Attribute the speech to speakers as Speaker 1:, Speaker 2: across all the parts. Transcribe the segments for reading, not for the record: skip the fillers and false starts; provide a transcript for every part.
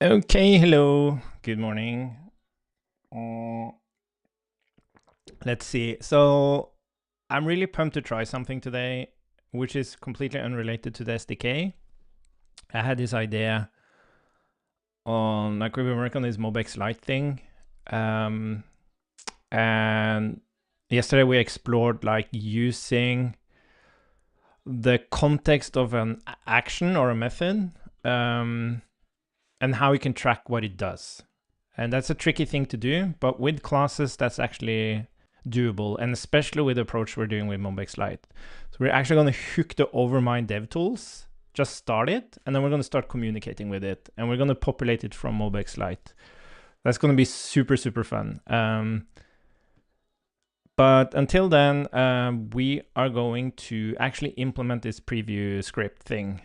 Speaker 1: Okay, hello, good morning. Let's see. So I'm really pumped to try something today, which is completely unrelated to the SDK. I had this idea on, like, we've been working on this MobX Lite thing. And yesterday we explored like using the context of an action or a method, and how we can track what it does. And that's a tricky thing to do, but with classes, that's actually doable, and especially with the approach we're doing with MobX Lite. So we're actually going to hook the Overmind dev tools, just start it, and then we're going to start communicating with it, and we're going to populate it from MobX Lite. That's going to be super, super fun. But until then, we are going to actually implement this preview script thing.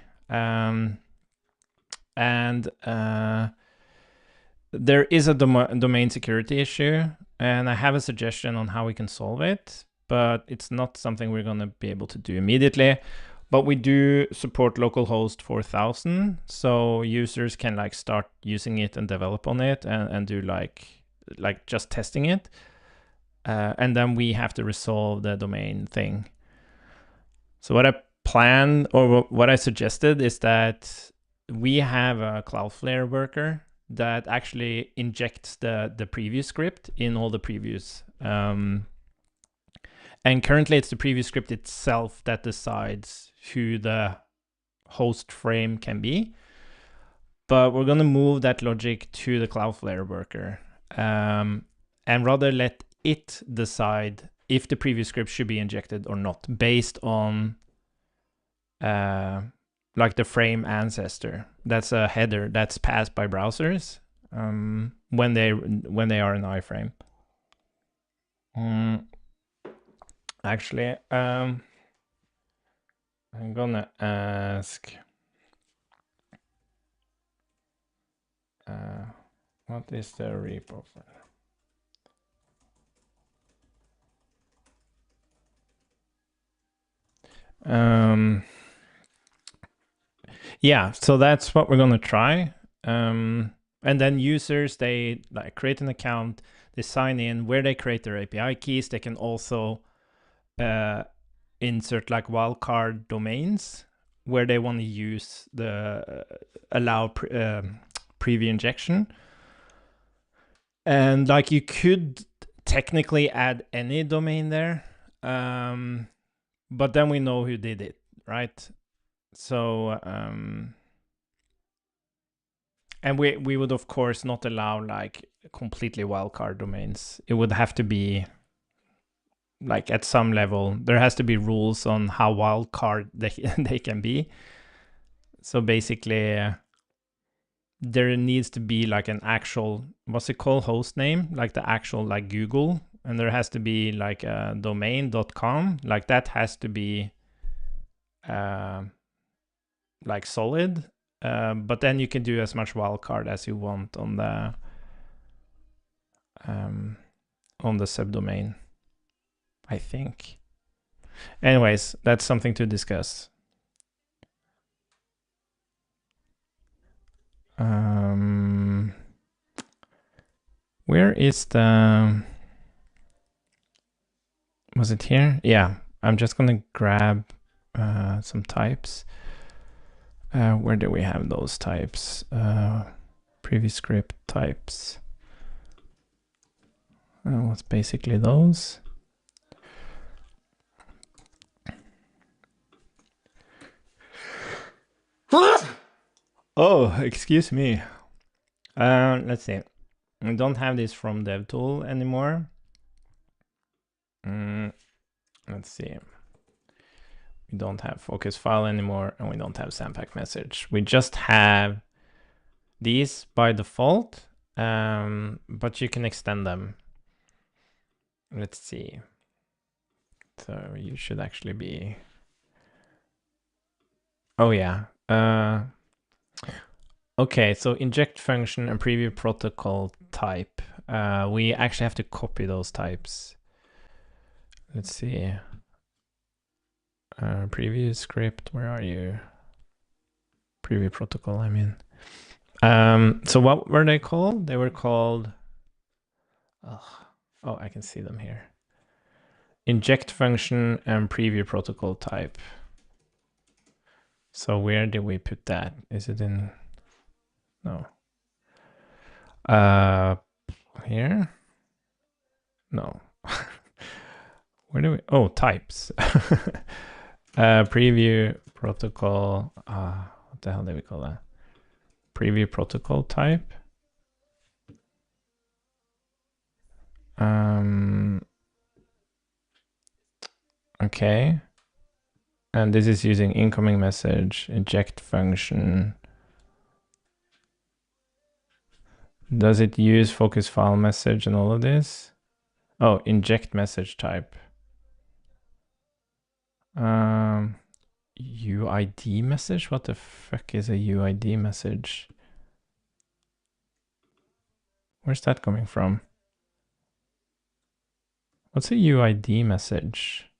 Speaker 1: There is a domain security issue, and I have a suggestion on how we can solve it, but it's not something we're going to be able to do immediately. But we do support localhost 4000, so users can like start using it and develop on it and do like just testing it. And then we have to resolve the domain thing. So what I planned, or what I suggested, is that we have a Cloudflare worker that actually injects the preview script in all the previews. And currently it's the preview script itself that decides who the host frame can be. But we're going to move that logic to the Cloudflare worker, and rather let it decide if the preview script should be injected or not, based on like the frame ancestor. That's a header that's passed by browsers when they are in iframe. Actually, I'm gonna ask what is the repo for? Yeah, so that's what we're gonna try. And then users, they like create an account, they sign in. Where they create their API keys, they can also insert like wildcard domains where they want to use the allow preview injection. And like you could technically add any domain there, but then we know who did it, right? So and we would of course not allow like completely wildcard domains. It would have to be like at some level there has to be rules on how wildcard they can be. So basically there needs to be like an actual, what's it called, host name, like the actual like Google, and there has to be like a domain.com, like that has to be like solid. But then you can do as much wildcard as you want on the subdomain, I think. Anyways, that's something to discuss. Where is the, was it here? Yeah, I'm just gonna grab some types. Where do we have those types? Preview script types. What's basically those? Oh, excuse me. Let's see. We don't have this from DevTool anymore. Let's see. We don't have focus file anymore, and we don't have Sampack message. We just have these by default, but you can extend them. Let's see. So you should actually be. Oh yeah. Okay, so inject function and preview protocol type. We actually have to copy those types. Let's see. Preview script, where are you? Preview protocol, I mean. So what were they called? They were called, oh, I can see them here. Inject function and preview protocol type. So where did we put that? Is it in, no. Here? No. Where do we, oh, types. Preview protocol, what the hell did we call that? Preview protocol type. Okay. And this is using incoming message, inject function. Does it use focus file message and all of this? Oh, inject message type. UID message? What the fuck is a UID message? Where's that coming from? What's a UID message?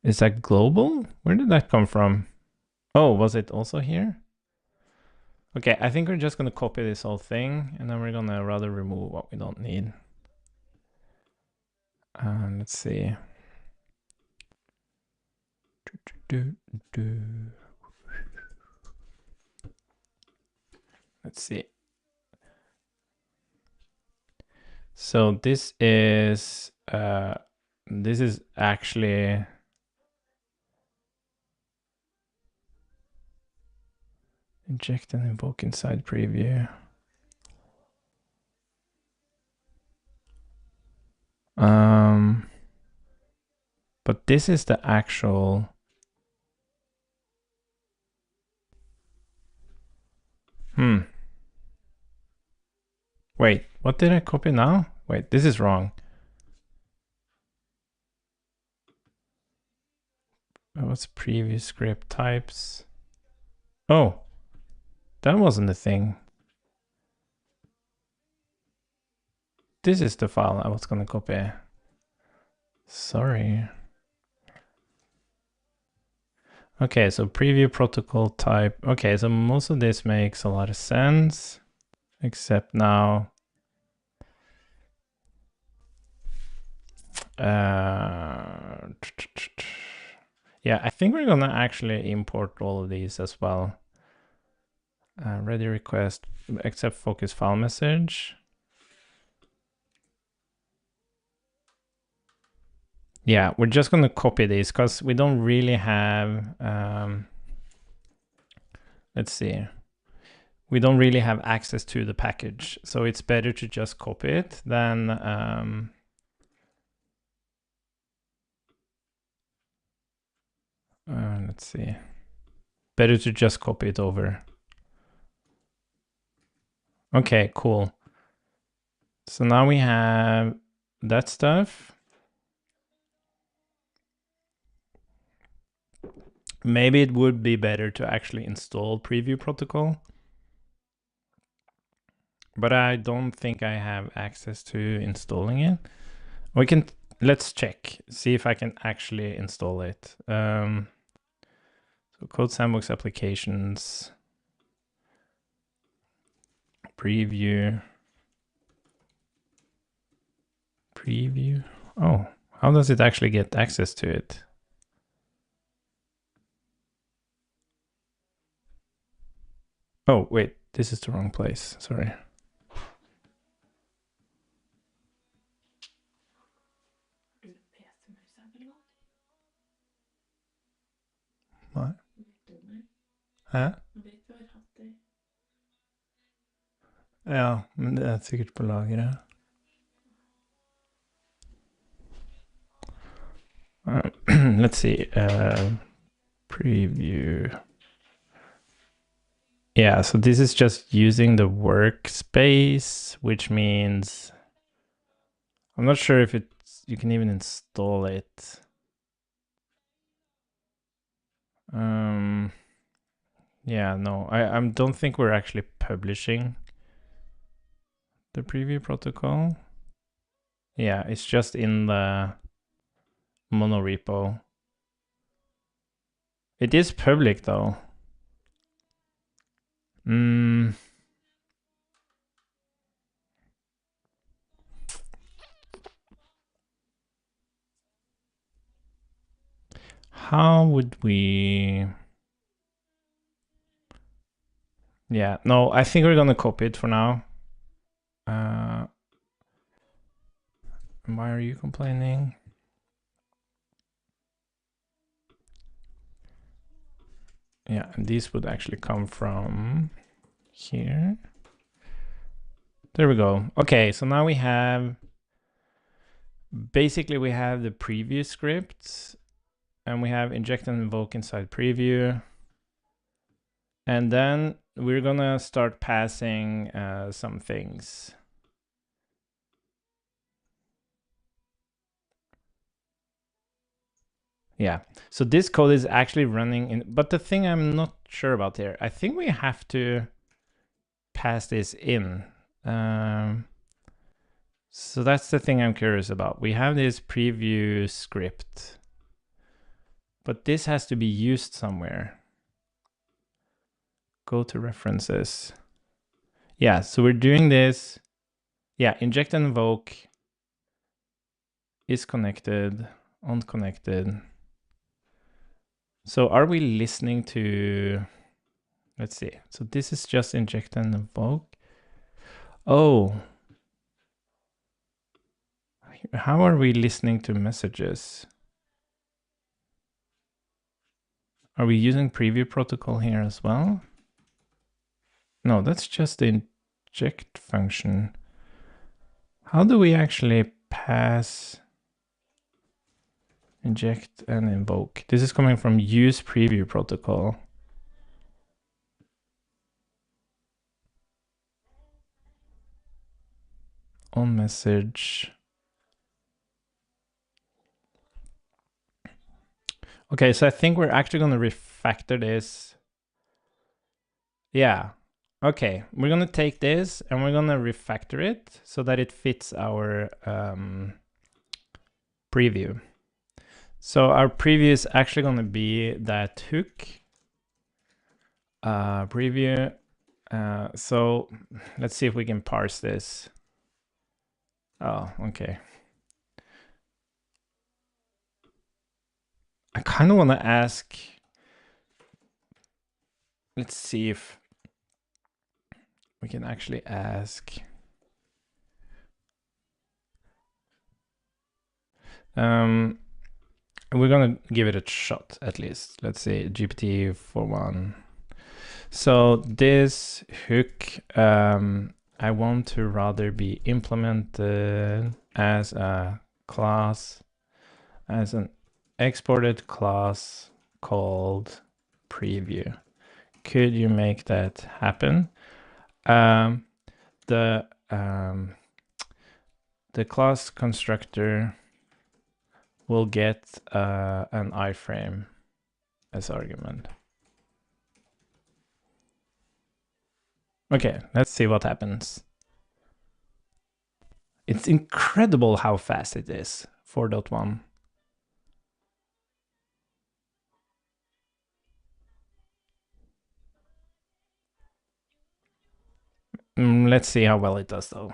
Speaker 1: Is that global? Where did that come from? Oh, was it also here? Okay, I think we're just gonna copy this whole thing and then we're gonna rather remove what we don't need. Let's see. Let's see. So this is actually inject and invoke inside preview. But this is the actual. Wait, what did I copy now? Wait, this is wrong. What's preview script types? Oh, that wasn't the thing. This is the file I was gonna copy. Sorry. Okay, so preview protocol type. Okay, so most of this makes a lot of sense, except now. Yeah, I think we're gonna actually import all of these as well. Ready request, accept focus file message. Yeah, we're just gonna copy these because we don't really have, let's see. We don't really have access to the package. So it's better to just copy it than, let's see. Better to just copy it over. Okay, cool. So now we have that stuff. Maybe it would be better to actually install preview protocol. But I don't think I have access to installing it. We can, let's check, see if I can actually install it. So CodeSandbox applications, preview. Oh, how does it actually get access to it? Oh, wait, this is the wrong place, sorry. What? Hæ? Ja, men det er sikkert på lageret. Let's see, preview. Yeah, so this is just using the workspace, which means I'm not sure if you can even install it. Yeah, no, I don't think we're actually publishing the preview protocol. Yeah, it's just in the monorepo. It is public though. How would we? Yeah, no, I think we're gonna copy it for now. Why are you complaining? Yeah, and these would actually come from here. There we go. Okay, so now we have, basically we have the preview script, and we have inject and invoke inside preview. And then we're gonna start passing some things. Yeah, so this code is actually running in, but the thing I'm not sure about here, I think we have to pass this in. So that's the thing I'm curious about. We have this preview script, but this has to be used somewhere. Go to references. Yeah, so we're doing this. Yeah, inject and invoke is connected, unconnected. So are we listening to, let's see. So this is just inject and invoke. Oh, how are we listening to messages? Are we using preview protocol here as well? No, that's just the inject function. How do we actually pass inject and invoke? This is coming from use preview protocol. On message. Okay, so I think we're actually going to refactor this. Yeah. Okay, we're going to take this and we're going to refactor it so that it fits our preview. So our preview is actually going to be that hook preview. So let's see if we can parse this. Oh, okay. I kind of want to ask, let's see if we can actually ask. We're gonna give it a shot at least. Let's see, GPT-4.1. So this hook, I want to rather be implemented as a class, as an exported class called preview. Could you make that happen? The class constructor will get an iframe as argument. Okay, let's see what happens. It's incredible how fast it is, 4.1. Let's see how well it does though.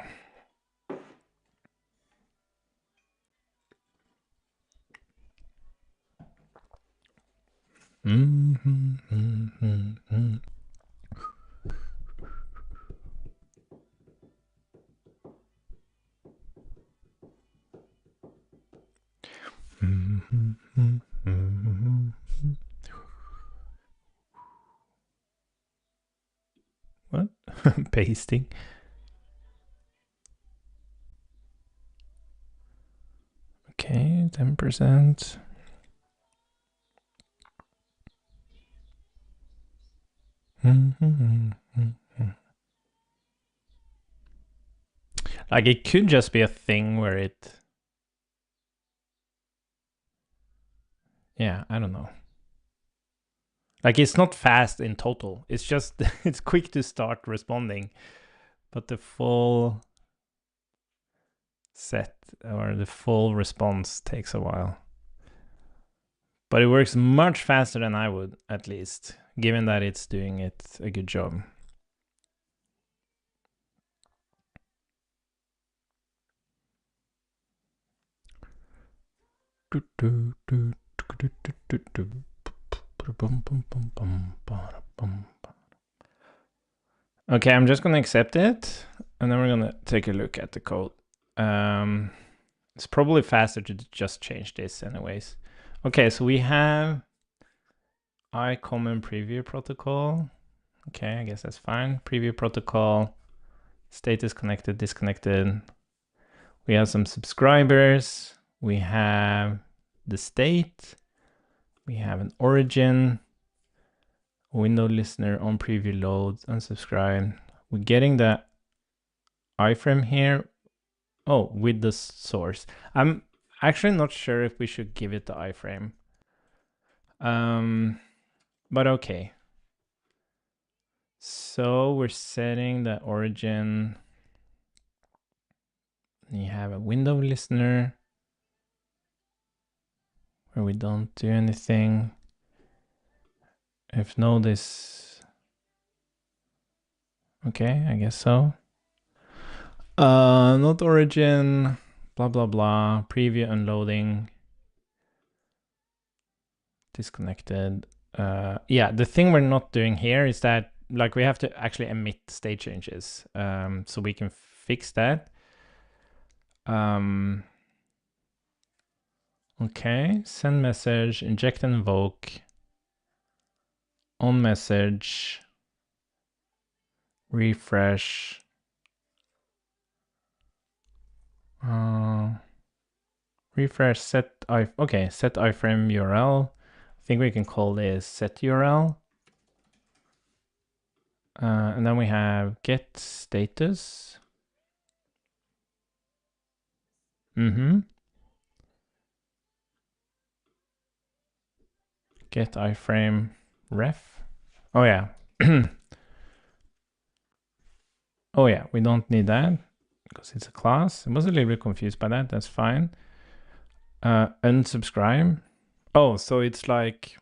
Speaker 1: What? Pasting. Okay, 10%. Like it could just be a thing where it, yeah, I don't know. Like it's not fast in total. It's just, it's quick to start responding, but the full set or the full response takes a while. But it works much faster than I would, at least, given that it's doing it a good job. Okay, I'm just gonna accept it, and then we're gonna take a look at the code. It's probably faster to just change this anyways. Okay, so we have iCommon preview protocol. Okay, I guess that's fine. Preview protocol, status connected, disconnected. We have some subscribers. We have the state. We have an origin, window listener, on preview loads, unsubscribe. We're getting the iframe here. Oh, with the source. I'm actually not sure if we should give it the iframe. But okay. So we're setting the origin. You have a window listener where we don't do anything. If no, this. Okay, I guess so. Not origin, blah, blah, blah. Preview unloading. Disconnected. Yeah, the thing we're not doing here is that like we have to actually emit state changes. So we can fix that. Okay, send message, inject and invoke, on message, refresh. Refresh set set iframe URL. I think we can call this set URL. And then we have get status. Get iframe ref. Oh yeah. Oh yeah, we don't need that because it's a class. I was a little bit confused by that. That's fine. Unsubscribe. Oh, so it's like,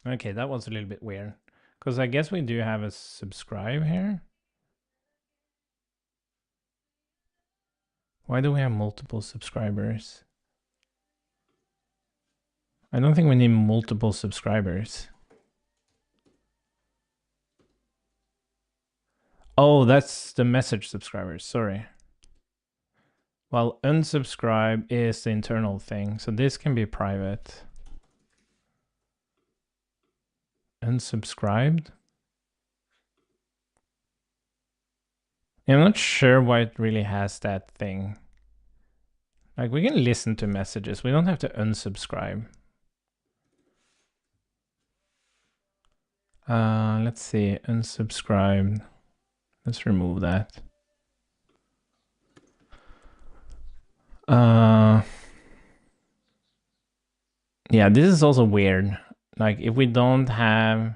Speaker 1: okay, that was a little bit weird because I guess we do have a subscribe here. Why do we have multiple subscribers? I don't think we need multiple subscribers. Oh, that's the message subscribers, sorry. Well, unsubscribe is the internal thing, so this can be private. Unsubscribed. I'm not sure why it really has that thing. Like we can listen to messages, we don't have to unsubscribe. Let's see, unsubscribed. Let's remove that. Yeah, this is also weird. Like if we don't have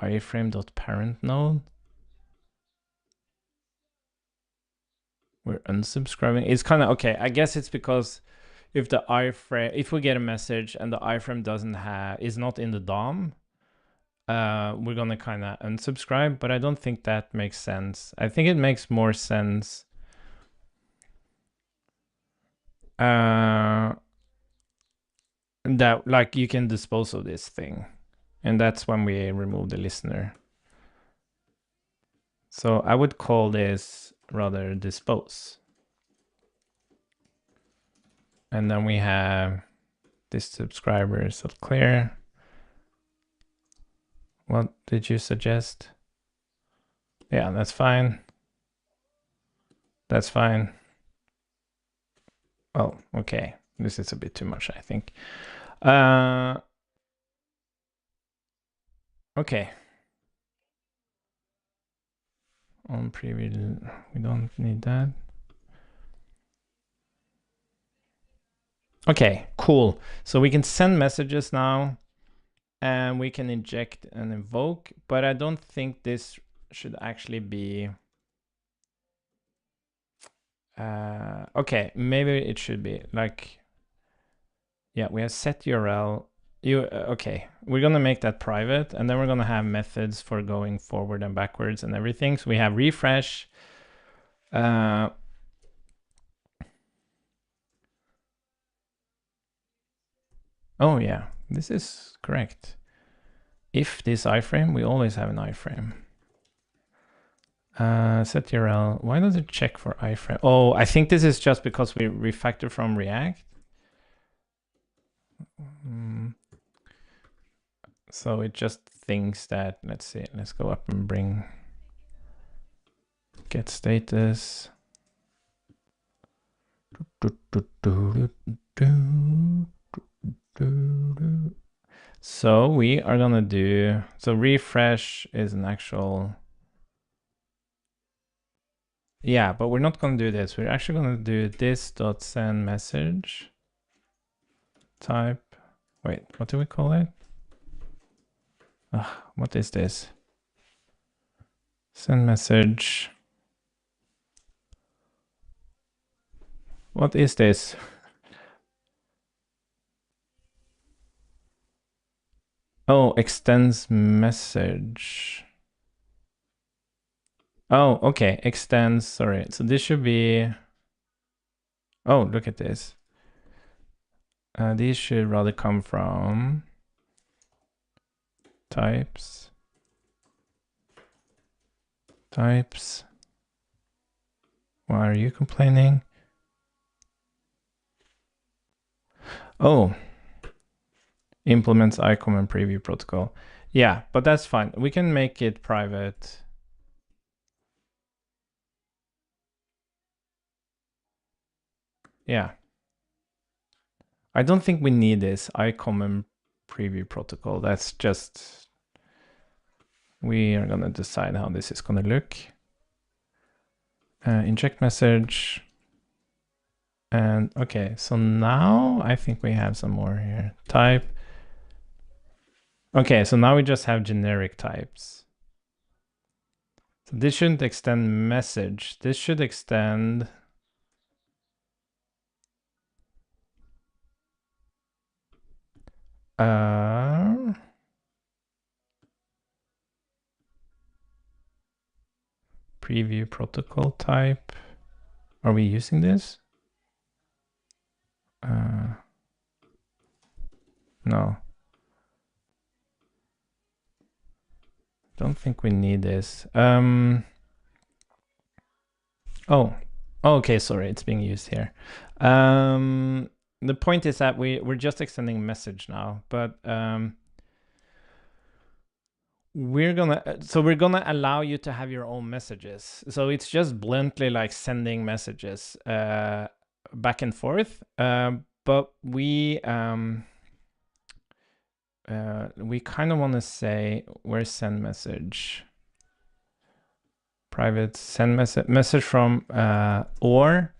Speaker 1: iframe.parent node, we're unsubscribing. It's kind of okay. I guess it's because if the iframe, if we get a message and the iframe is not in the DOM, we're gonna kind of unsubscribe. But I don't think that makes sense. I think it makes more sense that like you can dispose of this thing, and that's when we remove the listener. So I would call this rather dispose. And then we have this subscriber is not clear. What did you suggest? Yeah, that's fine. That's fine. Oh, okay. This is a bit too much, I think. Okay. On preview, we don't need that. Okay, cool. So we can send messages now and we can inject and invoke, but I don't think this should actually be, okay, maybe it should be like, yeah, we have set URL. Okay, we're gonna make that private, and then we're gonna have methods for going forward and backwards and everything. So we have refresh. Oh yeah, this is correct. If this iframe, we always have an iframe. Set URL. Why does it check for iframe? Oh, I think this is just because we refactor from React. So it just thinks that, let's see, let's go up and bring get status. So we are gonna do, so refresh is an actual, yeah, but we're not gonna do this. We're actually gonna do this dot send message type. Wait, what do we call it? What is this? Send message. What is this? Oh, extends message. Oh, okay, extends, sorry. So this should be, oh, look at this. These should rather come from types. Types. Why are you complaining? Oh, implements ICOM and preview protocol. Yeah, but that's fine. We can make it private. Yeah. I don't think we need this ICOM and preview protocol. That's just, we are gonna decide how this is gonna look. Inject message. And okay, so now I think we have some more here. Type. Okay, so now we just have generic types. So this shouldn't extend message. This should extend preview protocol type. Are we using this? No. Don't think we need this. Oh, okay, sorry, it's being used here. The point is that we're just extending message now, but we're gonna allow you to have your own messages. So it's just bluntly like sending messages back and forth. But we kind of want to say where's send message, private send message from, or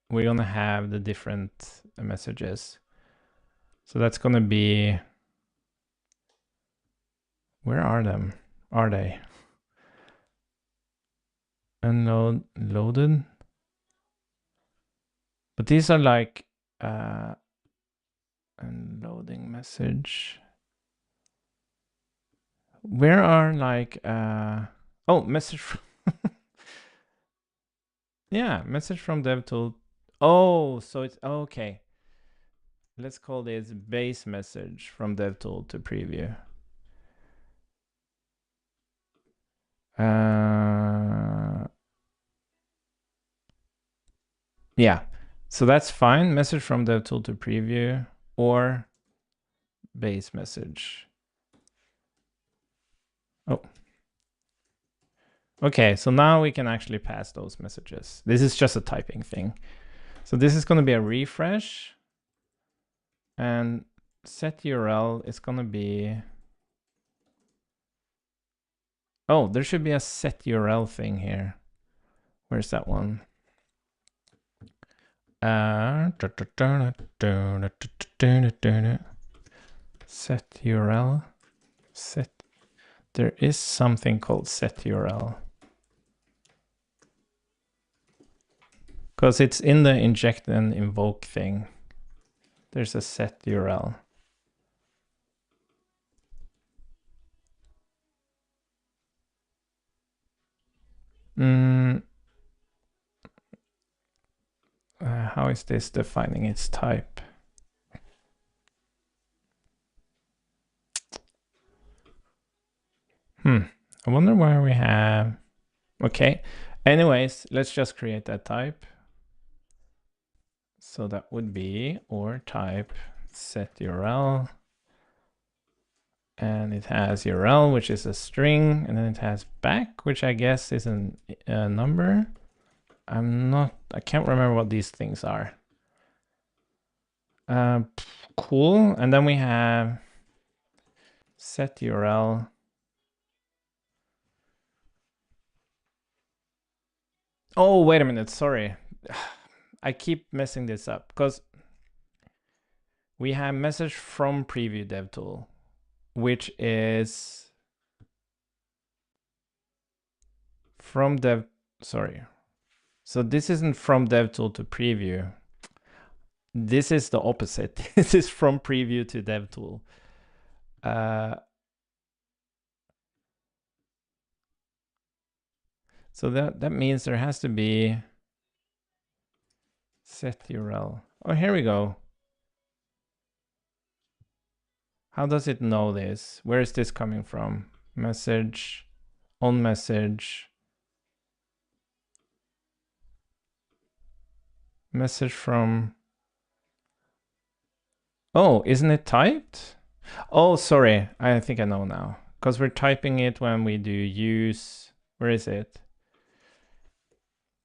Speaker 1: we're gonna have the different messages. So that's gonna be, where are them? Are they loaded? But these are like unloading message. Where are like oh, message from yeah, message from dev tool. Oh, so it's okay. Let's call this base message from dev tool to preview. Yeah, so that's fine. Message from dev tool to preview or base message. Oh. Okay, so now we can actually pass those messages. This is just a typing thing. So this is going to be a refresh, and set URL is going to be, oh, there should be a set URL thing here. Where's that one? Set URL. Set. There is something called set URL. Because it's in the inject and invoke thing. There's a set URL. How is this defining its type? I wonder where we have, okay. Anyways, let's just create that type. So that would be or type set URL. And it has URL, which is a string, and then it has back, which I guess is a number. I can't remember what these things are. Cool. And then we have set URL. Oh, wait a minute. Sorry. I keep messing this up because we have message from preview dev tool, which is from dev. Sorry. So this isn't from dev tool to preview. This is the opposite. This is from preview to dev tool. So that means there has to be set URL. Oh, here we go. How does it know this? Where is this coming from? Message, on message, message from. Oh, isn't it typed? Oh, sorry. I think I know now. Because we're typing it when we do use. Where is it?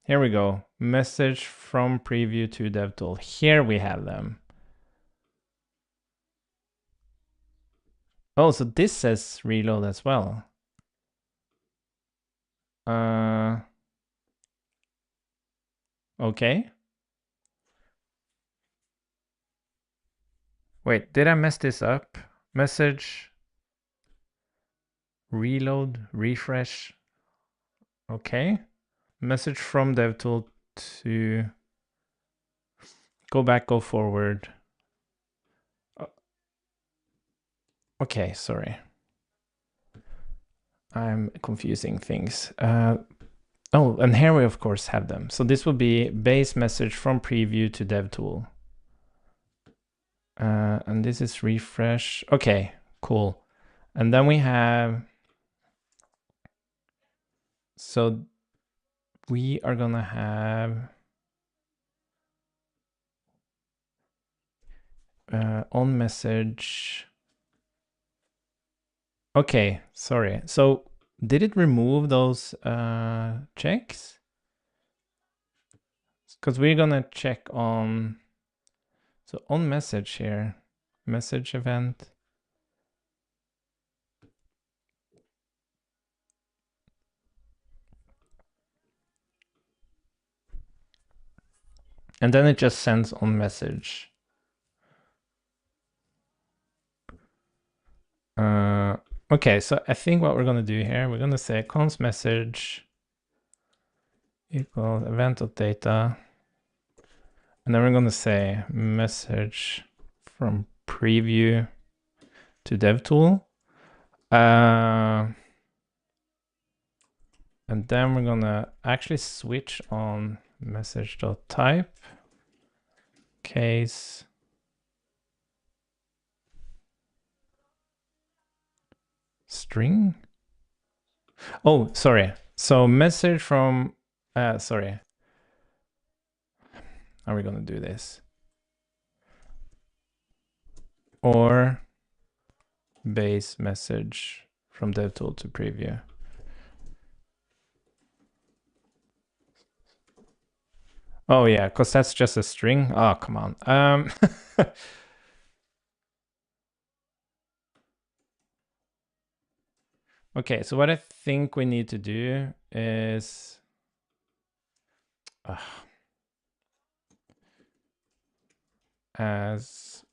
Speaker 1: Here we go. Message from preview to DevTool. Here we have them. Oh, so this says reload as well. Okay. Wait, did I mess this up? Message, reload, refresh. Okay. Message from DevTool to go back, go forward. Okay, sorry. I'm confusing things. Oh, and here we of course have them. So this will be base message from preview to DevTool. And this is refresh. Okay, cool. And then we have, so we are gonna have on message. Okay, sorry. So did it remove those checks? Because we're gonna check on, so on message here, message event. And then it just sends on message. Okay, so I think what we're gonna do here, we're gonna say const message equal event.data. And then we're gonna say message from preview to DevTool. And then we're gonna actually switch on message.type case string. Oh, sorry. So message from, sorry. How are we gonna do this? Or base message from DevTool to preview. Oh yeah, because that's just a string. Oh, come on. Okay, so what I think we need to do is as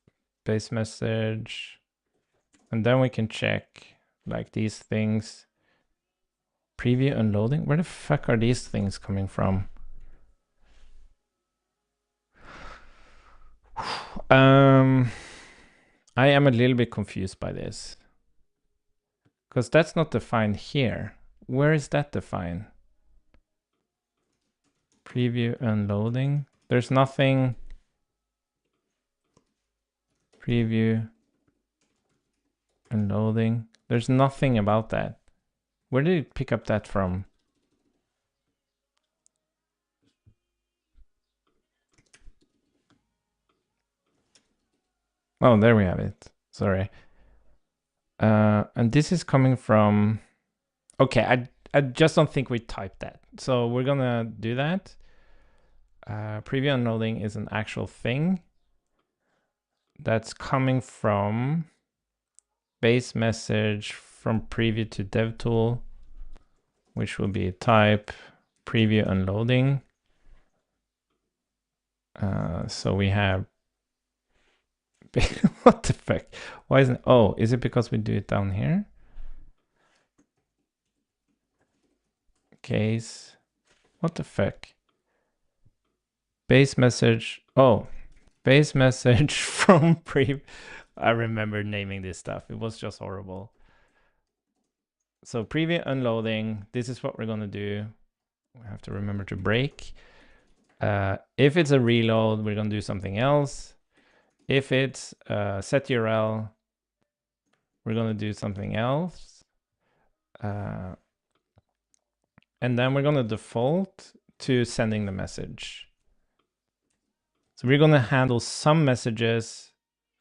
Speaker 1: base message, and then we can check like these things. Preview and loading. Where the fuck are these things coming from? I am a little bit confused by this. Because that's not defined here. Where is that defined? Preview and loading. There's nothing. Preview and loading. There's nothing about that. Where did it pick up that from? Oh, there we have it. Sorry. And this is coming from, okay, I just don't think we typed that. So we're gonna do that. Preview unloading is an actual thing that's coming from base message from preview to dev tool, which will be type preview unloading. So we have, what the fuck? Why isn't, oh, is it because we do it down here? Case, what the fuck? Base message, oh, base message from I remember naming this stuff. It was just horrible. So preview unloading, this is what we're gonna do. We have to remember to break. If it's a reload, we're gonna do something else. If it's set URL, we're gonna do something else. And then we're gonna default to sending the message. So we're gonna handle some messages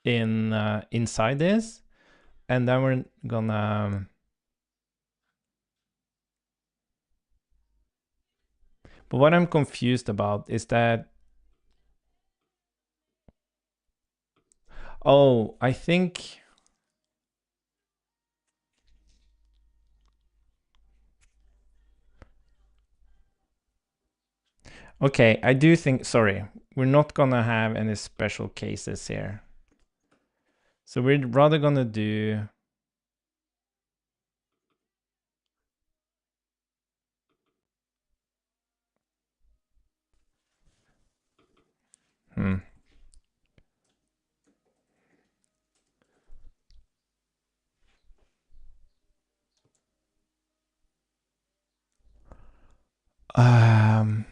Speaker 1: in inside this, and then we're gonna, but what I'm confused about is that, oh, I think, okay, I do think, sorry, we're not gonna have any special cases here. So we're rather gonna do,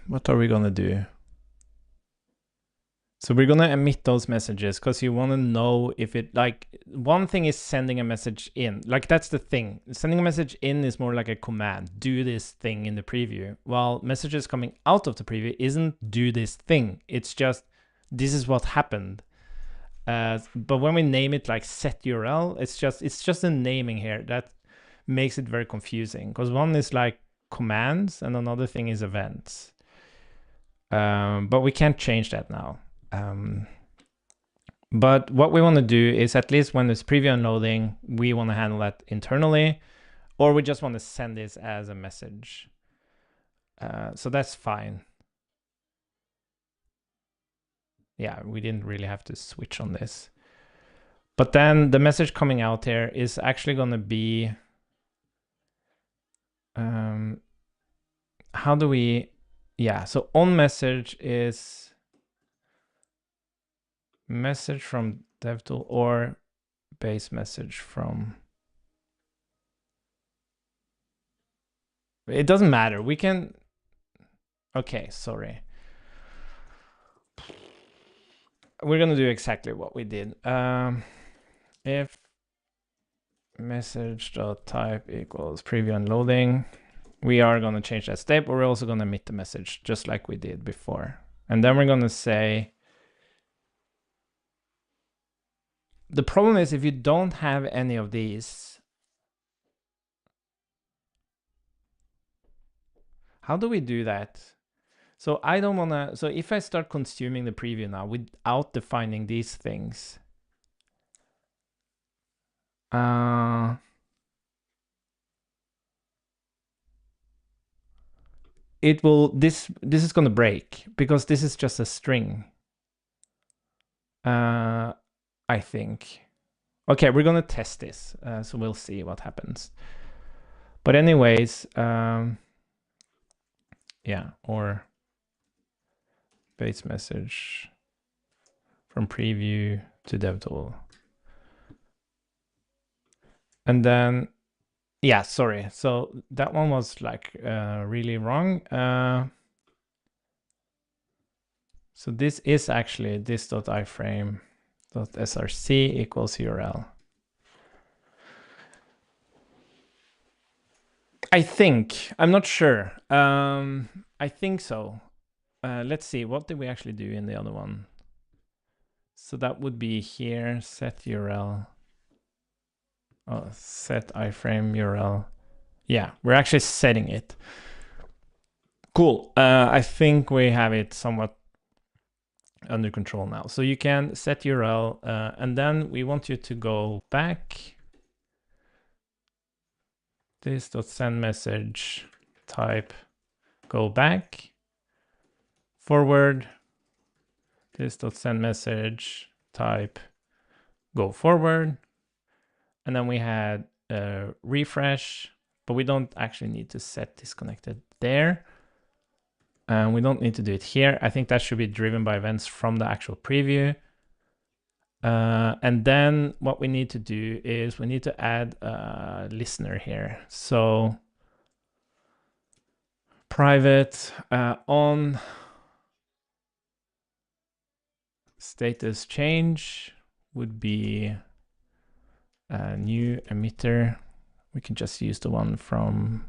Speaker 1: what are we gonna do? So we're gonna emit those messages because you want to know if it, like, one thing is sending a message in, like that's the thing. Sending a message in is more like a command, do this thing in the preview, while messages coming out of the preview isn't do this thing. It's just, this is what happened. But when we name it like set URL, it's just a naming here that makes it very confusing, because one is like commands and another thing is events. But we can't change that now. But what we want to do is, at least when there's preview unloading, we want to handle that internally, or we just want to send this as a message. So that's fine. Yeah, we didn't really have to switch on this. But then the message coming out here is actually going to be, how do we, yeah, so on message is message from DevTool or base message from, it doesn't matter. We can, okay, sorry. We're gonna do exactly what we did. If message.type equals preview unloading, we are gonna change that state, but we're also gonna emit the message just like we did before. And then we're gonna say, the problem is if you don't have any of these, how do we do that? So I don't wanna, so if I start consuming the preview now without defining these things, it will, this is gonna break because this is just a string. I think. Okay, we're gonna test this, so we'll see what happens. But anyways, yeah, or base message from preview to DevTool. And then, yeah, sorry. So that one was like really wrong. So this is actually this.iframe.src equals URL. I think. I'm not sure. I think so. Let's see. What did we actually do in the other one? So that would be here, set URL. Oh, set iframe URL. Yeah, we're actually setting it. Cool. I think we have it somewhat under control now. So you can set URL, and then we want you to go back. This.send message type, go back, forward. This.send message type, go forward. And then we had refresh, but we don't actually need to set disconnected there. And we don't need to do it here. I think that should be driven by events from the actual preview. And then what we need to do is we need to add a listener here. So private on status change would be a new emitter. We can just use the one from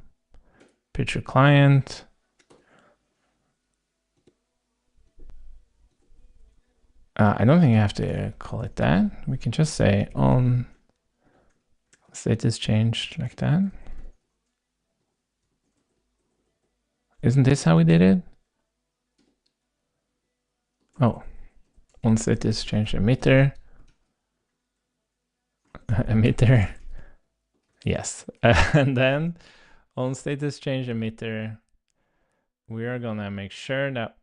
Speaker 1: picture client. I don't think I have to call it that. We can just say on status changed like that. Isn't this how we did it? Oh, on status change emitter. Emitter. Yes. And then on status change emitter, we are gonna make sure that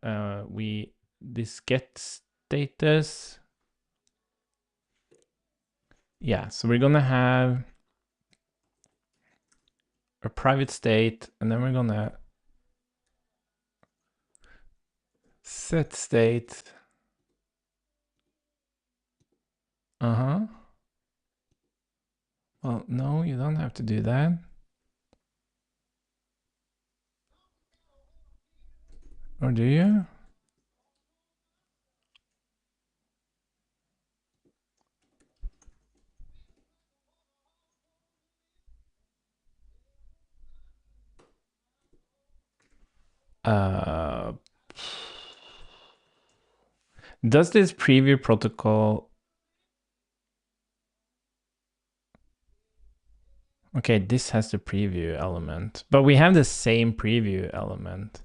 Speaker 1: this get status. Yeah, so we're gonna have a private state, and then we're gonna set state. Well, no, you don't have to do that. Or do you? Does this preview protocol... Okay, this has the preview element, but we have the same preview element.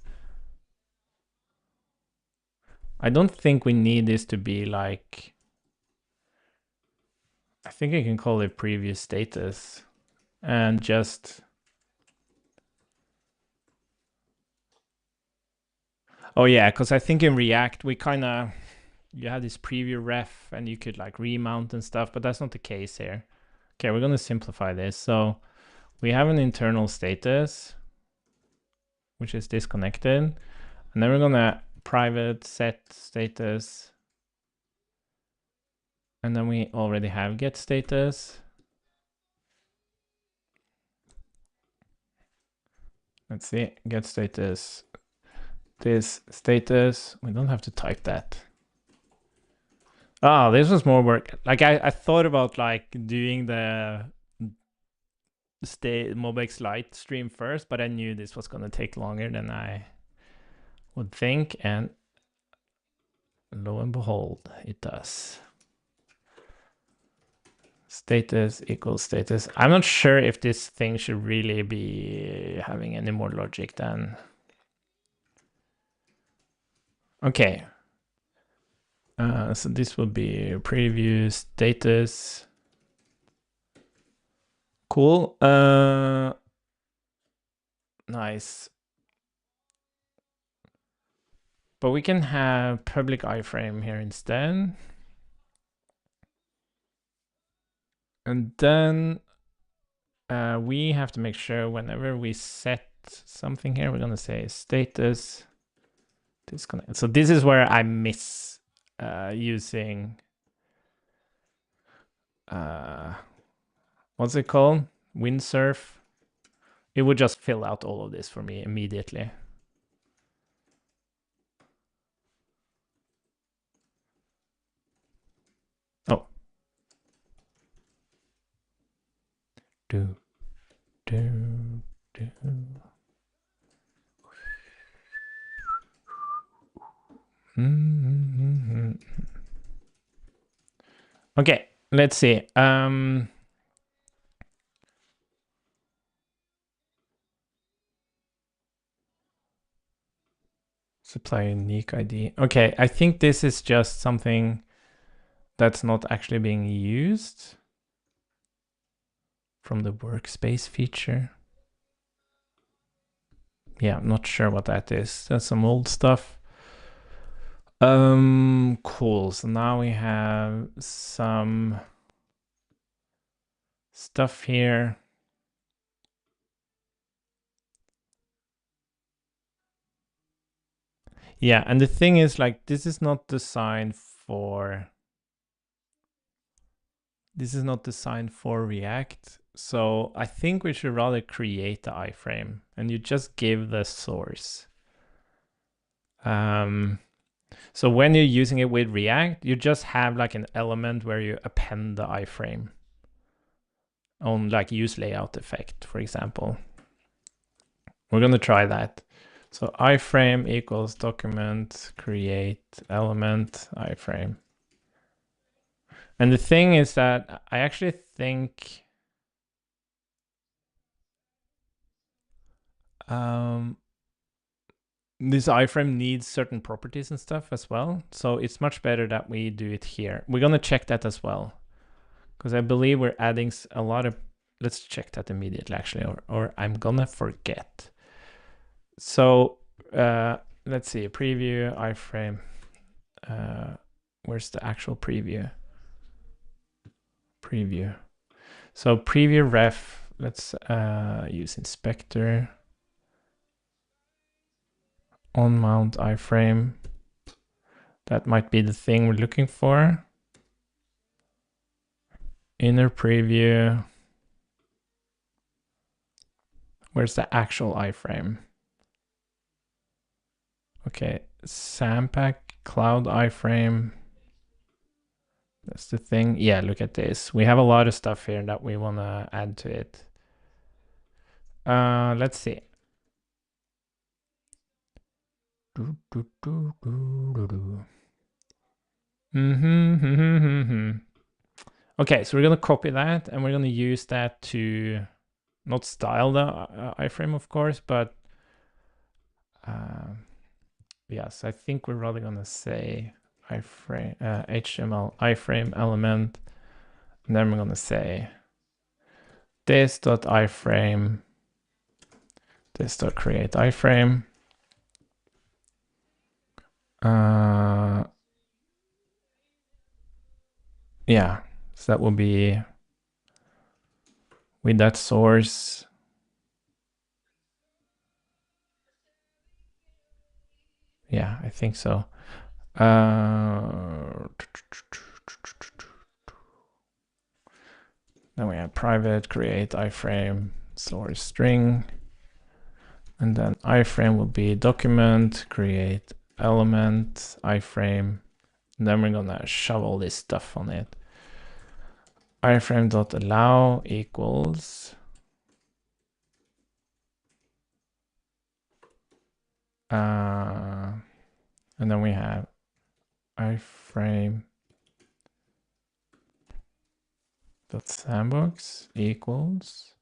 Speaker 1: I don't think we need this to be like... I think I can call it preview status and just... Oh yeah, because I think in React, we kind of... You have this preview ref and you could like remount and stuff, but that's not the case here. Okay, we're going to simplify this. So we have an internal status, which is disconnected. And then we're going to private set status. And then we already have get status. Let's see, get status, this status. We don't have to type that. Oh, this was more work. Like I thought about like doing the MobX Lite stream first, but I knew this was going to take longer than I would think. And lo and behold, it does. Status equals status. I'm not sure if this thing should really be having any more logic than... Okay. So this will be preview status. Cool. Nice. But we can have public iframe here instead. And then we have to make sure whenever we set something here, we're going to say status disconnect. So this is where I miss using what's it called? Windsurf. It would just fill out all of this for me immediately. Oh. Do. Okay, let's see. Supply unique ID. Okay, I think this is just something that's not actually being used from the workspace feature. Yeah, I'm not sure what that is. That's some old stuff. Cool. So now we have some stuff here. Yeah, and the thing is, like, this is not designed for React. So I think we should rather create the iframe and you just give the source. So when you're using it with React, you just have like an element where you append the iframe on like use layout effect, for example. We're going to try that. So iframe equals document create element iframe. And the thing is that I actually think this iframe needs certain properties and stuff as well. So it's much better that we do it here. We're going to check that as well, because I believe we're adding a lot of, let's check that immediately actually, or I'm going to forget. So let's see, preview iframe. Where's the actual preview? Preview. So preview ref, let's use inspector. On mount iframe. That might be the thing we're looking for. Inner preview. Where's the actual iframe? Okay, Sampack cloud iframe. That's the thing. Yeah, look at this. We have a lot of stuff here that we want to add to it. Let's see. Okay, so we're going to copy that and we're going to use that to not style the iframe, of course, but yes, I think we're rather going to say iframe, HTML iframe element, and then we're going to say this.iframe, this.create iframe. Yeah, so that will be with that source. Yeah, I think so. Then we have private create iframe source string. And then iframe will be document create element iframe. And then we're gonna shove all this stuff on it. iframe.allow equals and then we have iframe.sandbox equals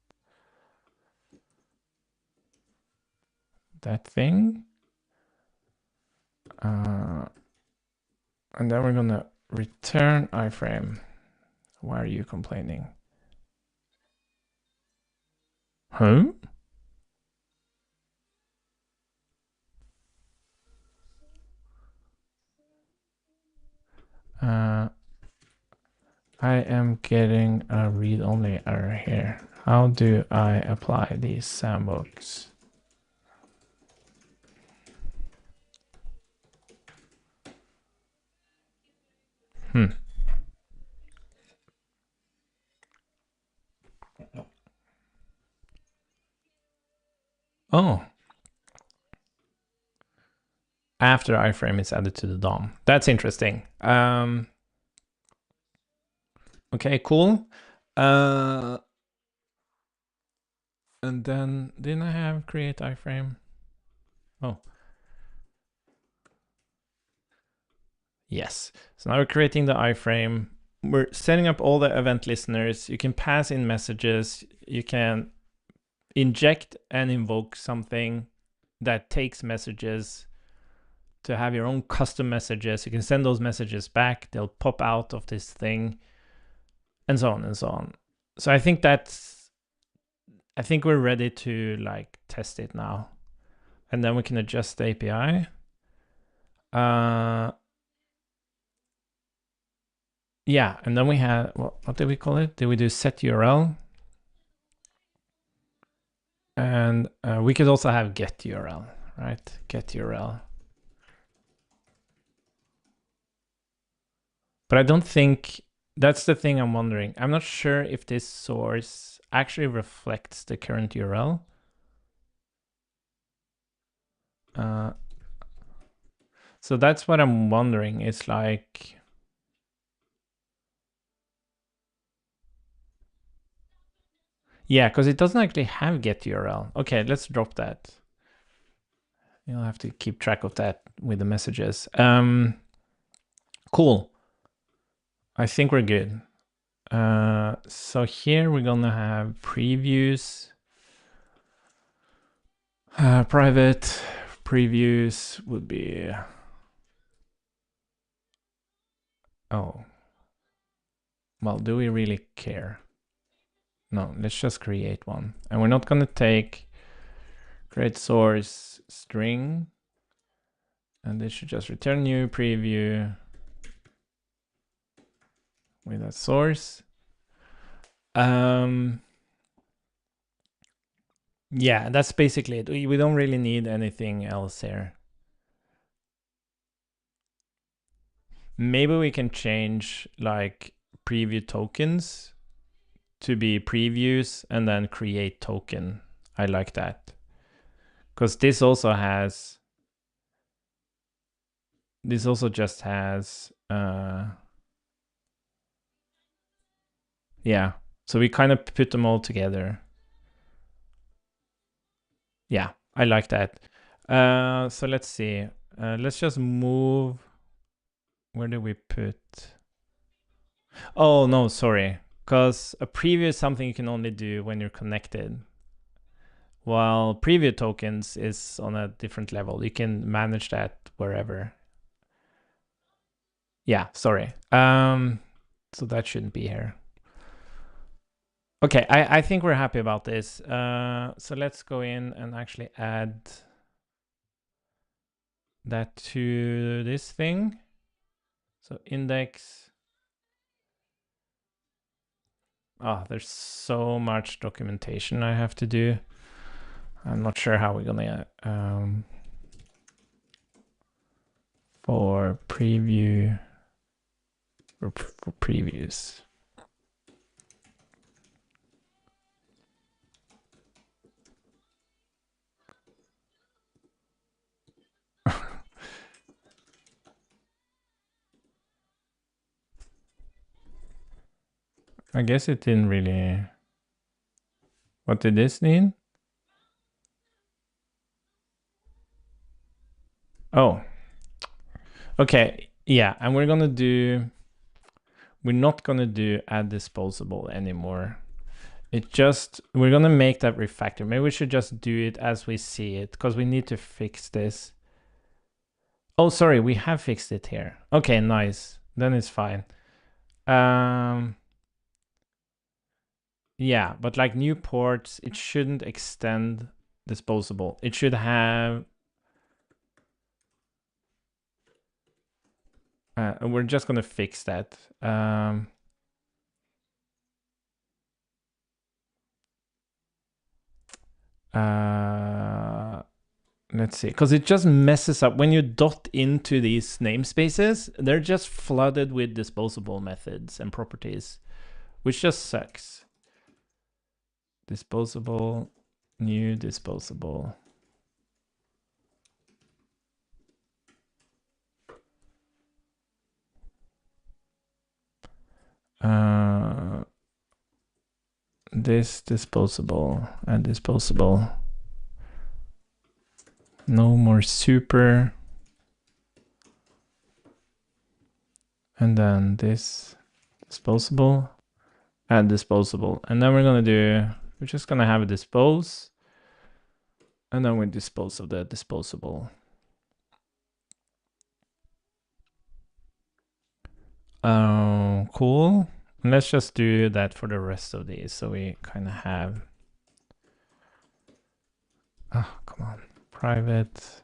Speaker 1: that thing. And then we're gonna return iframe. Why are you complaining? Huh? I am getting a read-only error here. How do I apply these sandbox? Oh. After iframe is added to the DOM. That's interesting. Okay, cool. And then didn't I have create iframe? Oh. Yes. So now we're creating the iframe. We're setting up all the event listeners. You can pass in messages. You can inject and invoke something that takes messages to have your own custom messages. You can send those messages back. They'll pop out of this thing and so on and so on. So I think we're ready to like test it now. And then we can adjust the API. Yeah, and then we had, what did we call it? Did we do set URL? And we could also have get URL, right? Get URL. But I don't think, that's the thing I'm wondering. I'm not sure if this source actually reflects the current URL. So that's what I'm wondering. It's like, yeah, because it doesn't actually have get URL. Okay, let's drop that. You'll have to keep track of that with the messages. Cool. I think we're good. So here we're gonna have previews. Private previews would be, oh, well, do we really care? No, let's just create one. And we're not gonna take create source string, and this should just return new preview with a source. Yeah, that's basically it. We don't really need anything else here. Maybe we can change like preview tokens to be previews and then create token. I like that. Because this also just has, yeah. So we kind of put them all together. Yeah, I like that. So let's see. Let's just move. Where do we put? Oh, no, sorry. Because a preview is something you can only do when you're connected. While preview tokens is on a different level. You can manage that wherever. Yeah, sorry. So that shouldn't be here. Okay, I think we're happy about this. So let's go in and actually add that to this thing. So index. Oh, there's so much documentation I have to do. I'm not sure how we're gonna for preview for previews. I guess it didn't really. What did this need? Oh. Okay, yeah, and we're not gonna do add disposable anymore. We're gonna make that refactor. Maybe we should just do it as we see it, because we need to fix this. Oh, sorry, we have fixed it here. Okay, nice. Then it's fine. Yeah, but like new ports, it shouldn't extend disposable. It should have. We're just gonna fix that. Let's see, because it just messes up when you dot into these namespaces. They're just flooded with disposable methods and properties, which just sucks. Disposable, new disposable. this disposable and disposable. No more super. And then this disposable and disposable. And then we're just gonna have a dispose. And then we dispose of the disposable. Cool. And let's just do that for the rest of these. So we kind of have, come on, private,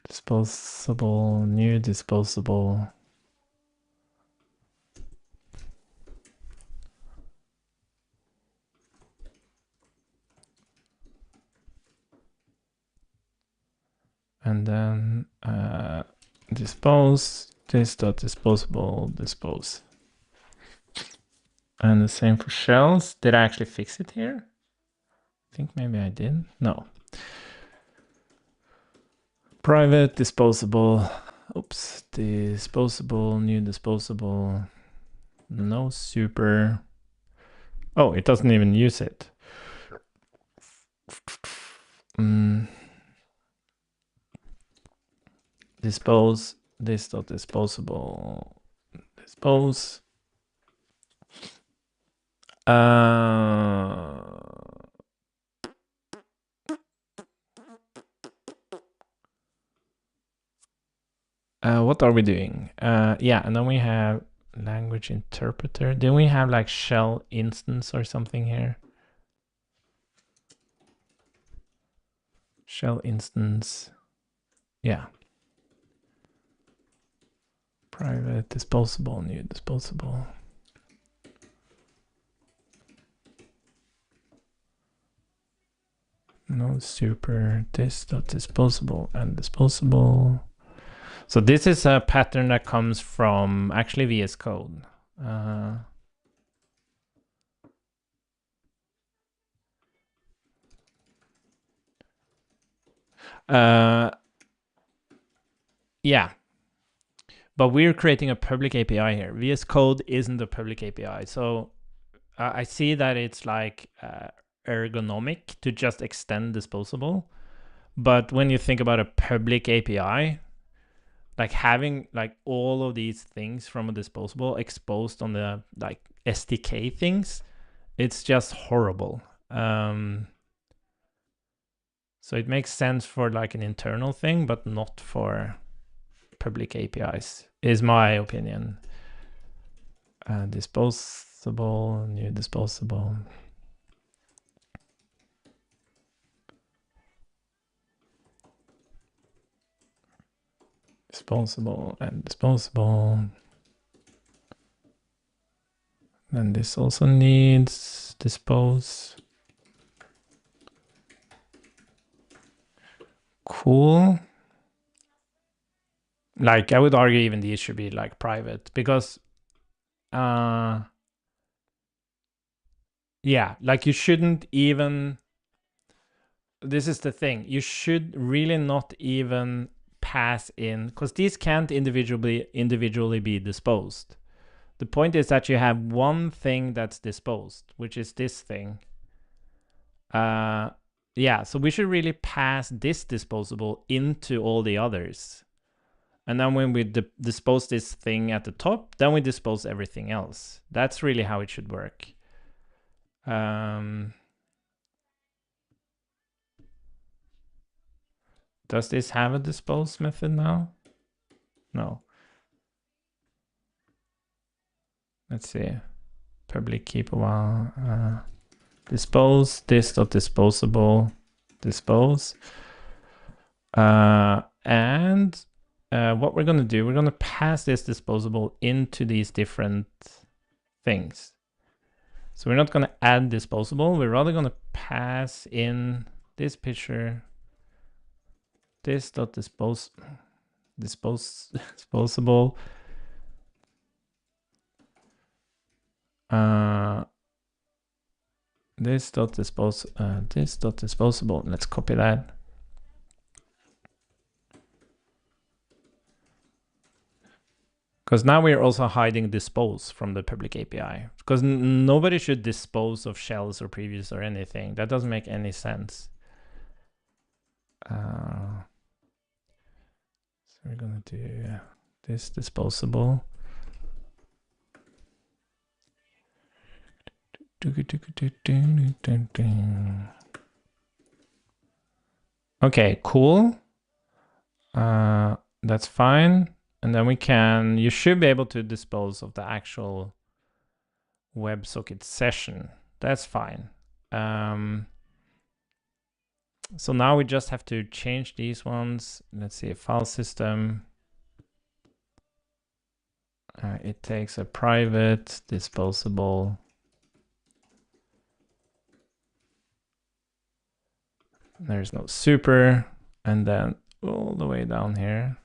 Speaker 1: disposable, new disposable. And then dispose, this dot disposable, dispose. And the same for shells. Did I actually fix it here? I think maybe I did. No. Private, disposable. Oops. Disposable, new disposable. No super. Oh, it doesn't even use it. Dispose, this dot disposable. Dispose. What are we doing? Yeah, and then we have language interpreter. Then we have like shell instance or something here. Shell instance. Yeah. Private, disposable, new disposable. No super, this dot disposable and disposable. So this is a pattern that comes from actually VS Code. Yeah, but we're creating a public API here. VS Code isn't a public API. So I see that it's like ergonomic to just extend disposable. But when you think about a public API, like having like all of these things from a disposable exposed on the like SDK things, it's just horrible. So it makes sense for like an internal thing, but not for public APIs, is my opinion. Disposable, new disposable. Disposable and disposable. Then this also needs dispose. Cool. Like I would argue even these should be like private because yeah, like you shouldn't even, this is the thing, you should really not even pass in, because these can't individually be disposed. The point is that you have one thing that's disposed, which is this thing. Yeah, so we should really pass this disposable into all the others. And then when we dispose this thing at the top, then we dispose everything else. That's really how it should work. Does this have a dispose method now? No. Let's see. Public keep a while. Dispose, this dot disposable, dispose. And what we're going to do, we're going to pass this disposable into these different things. So we're not going to add disposable. We're rather going to pass in this picture, this dot disposable. This dot disposable. Let's copy that. Because now we're also hiding dispose from the public API. Because nobody should dispose of shells or previews or anything. That doesn't make any sense. So we're gonna do this disposable. Okay, cool. That's fine. And then you should be able to dispose of the actual WebSocket session. That's fine. So now we just have to change these ones. Let's see, file system. It takes a private disposable. There's no super. And then all the way down here,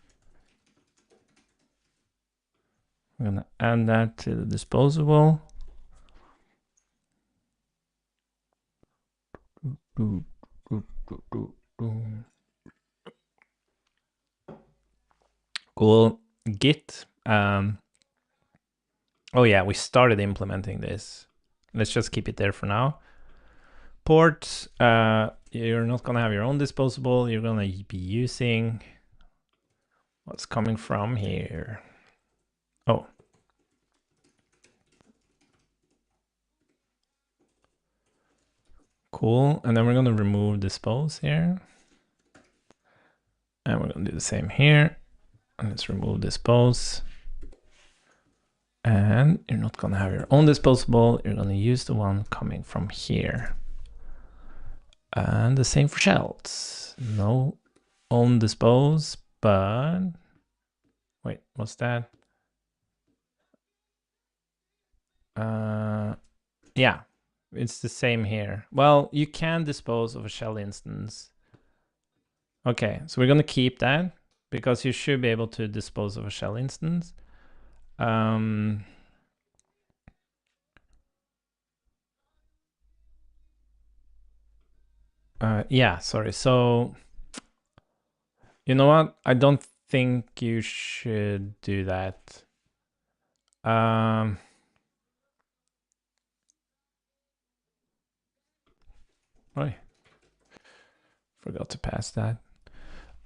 Speaker 1: I'm gonna add that to the disposable. Cool. Git. Oh yeah, we started implementing this. Let's just keep it there for now. Port, you're not gonna have your own disposable. You're gonna be using what's coming from here. Oh. Cool, and then we're gonna remove dispose here. And we're gonna do the same here. And let's remove dispose. And you're not gonna have your own disposable. You're gonna use the one coming from here. And the same for shells. No own dispose, but wait, what's that? Yeah, it's the same here. Well, you can dispose of a shell instance. Okay, so we're gonna keep that because you should be able to dispose of a shell instance. Yeah, sorry. So, you know what? I don't think you should do that. Oh, forgot to pass that.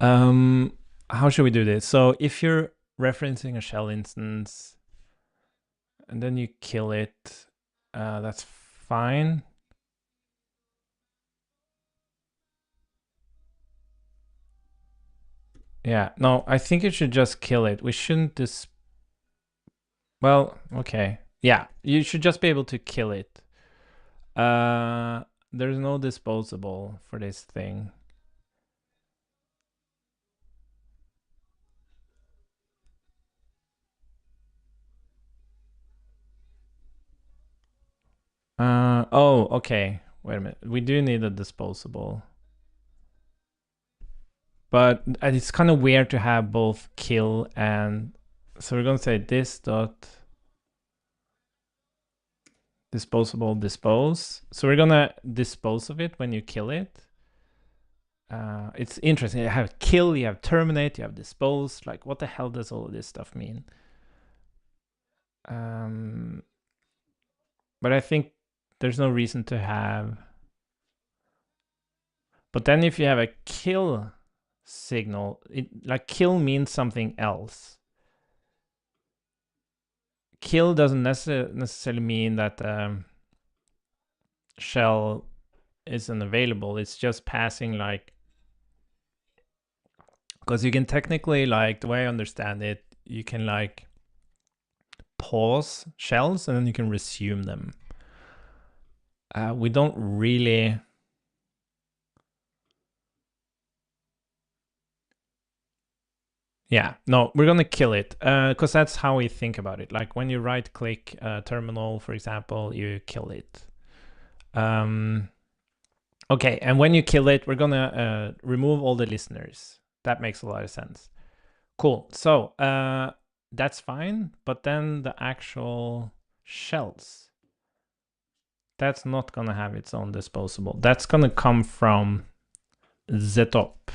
Speaker 1: How should we do this? So if you're referencing a shell instance and then you kill it, that's fine. Yeah, no, I think you should just kill it. We shouldn't well, okay. Yeah, you should just be able to kill it. There's no disposable for this thing. Oh, okay. Wait a minute. We do need a disposable. But it's kind of weird to have both kill and... So we're going to say this dot disposable dispose. So we're going to dispose of it when you kill it. It's interesting. You have kill, you have terminate, you have dispose. Like, what the hell does all of this stuff mean? But I think there's no reason to have... But then if you have a kill signal, like kill means something else. Kill doesn't necessarily mean that shell isn't available. It's just passing like... Because you can technically, like, the way I understand it, you can like pause shells and then you can resume them. We don't really... Yeah, no, we're gonna kill it because that's how we think about it. Like when you right click terminal, for example, you kill it. Okay, and when you kill it, we're gonna remove all the listeners. That makes a lot of sense. Cool, so that's fine, but then the actual shells, that's not gonna have its own disposable. That's gonna come from ZOP.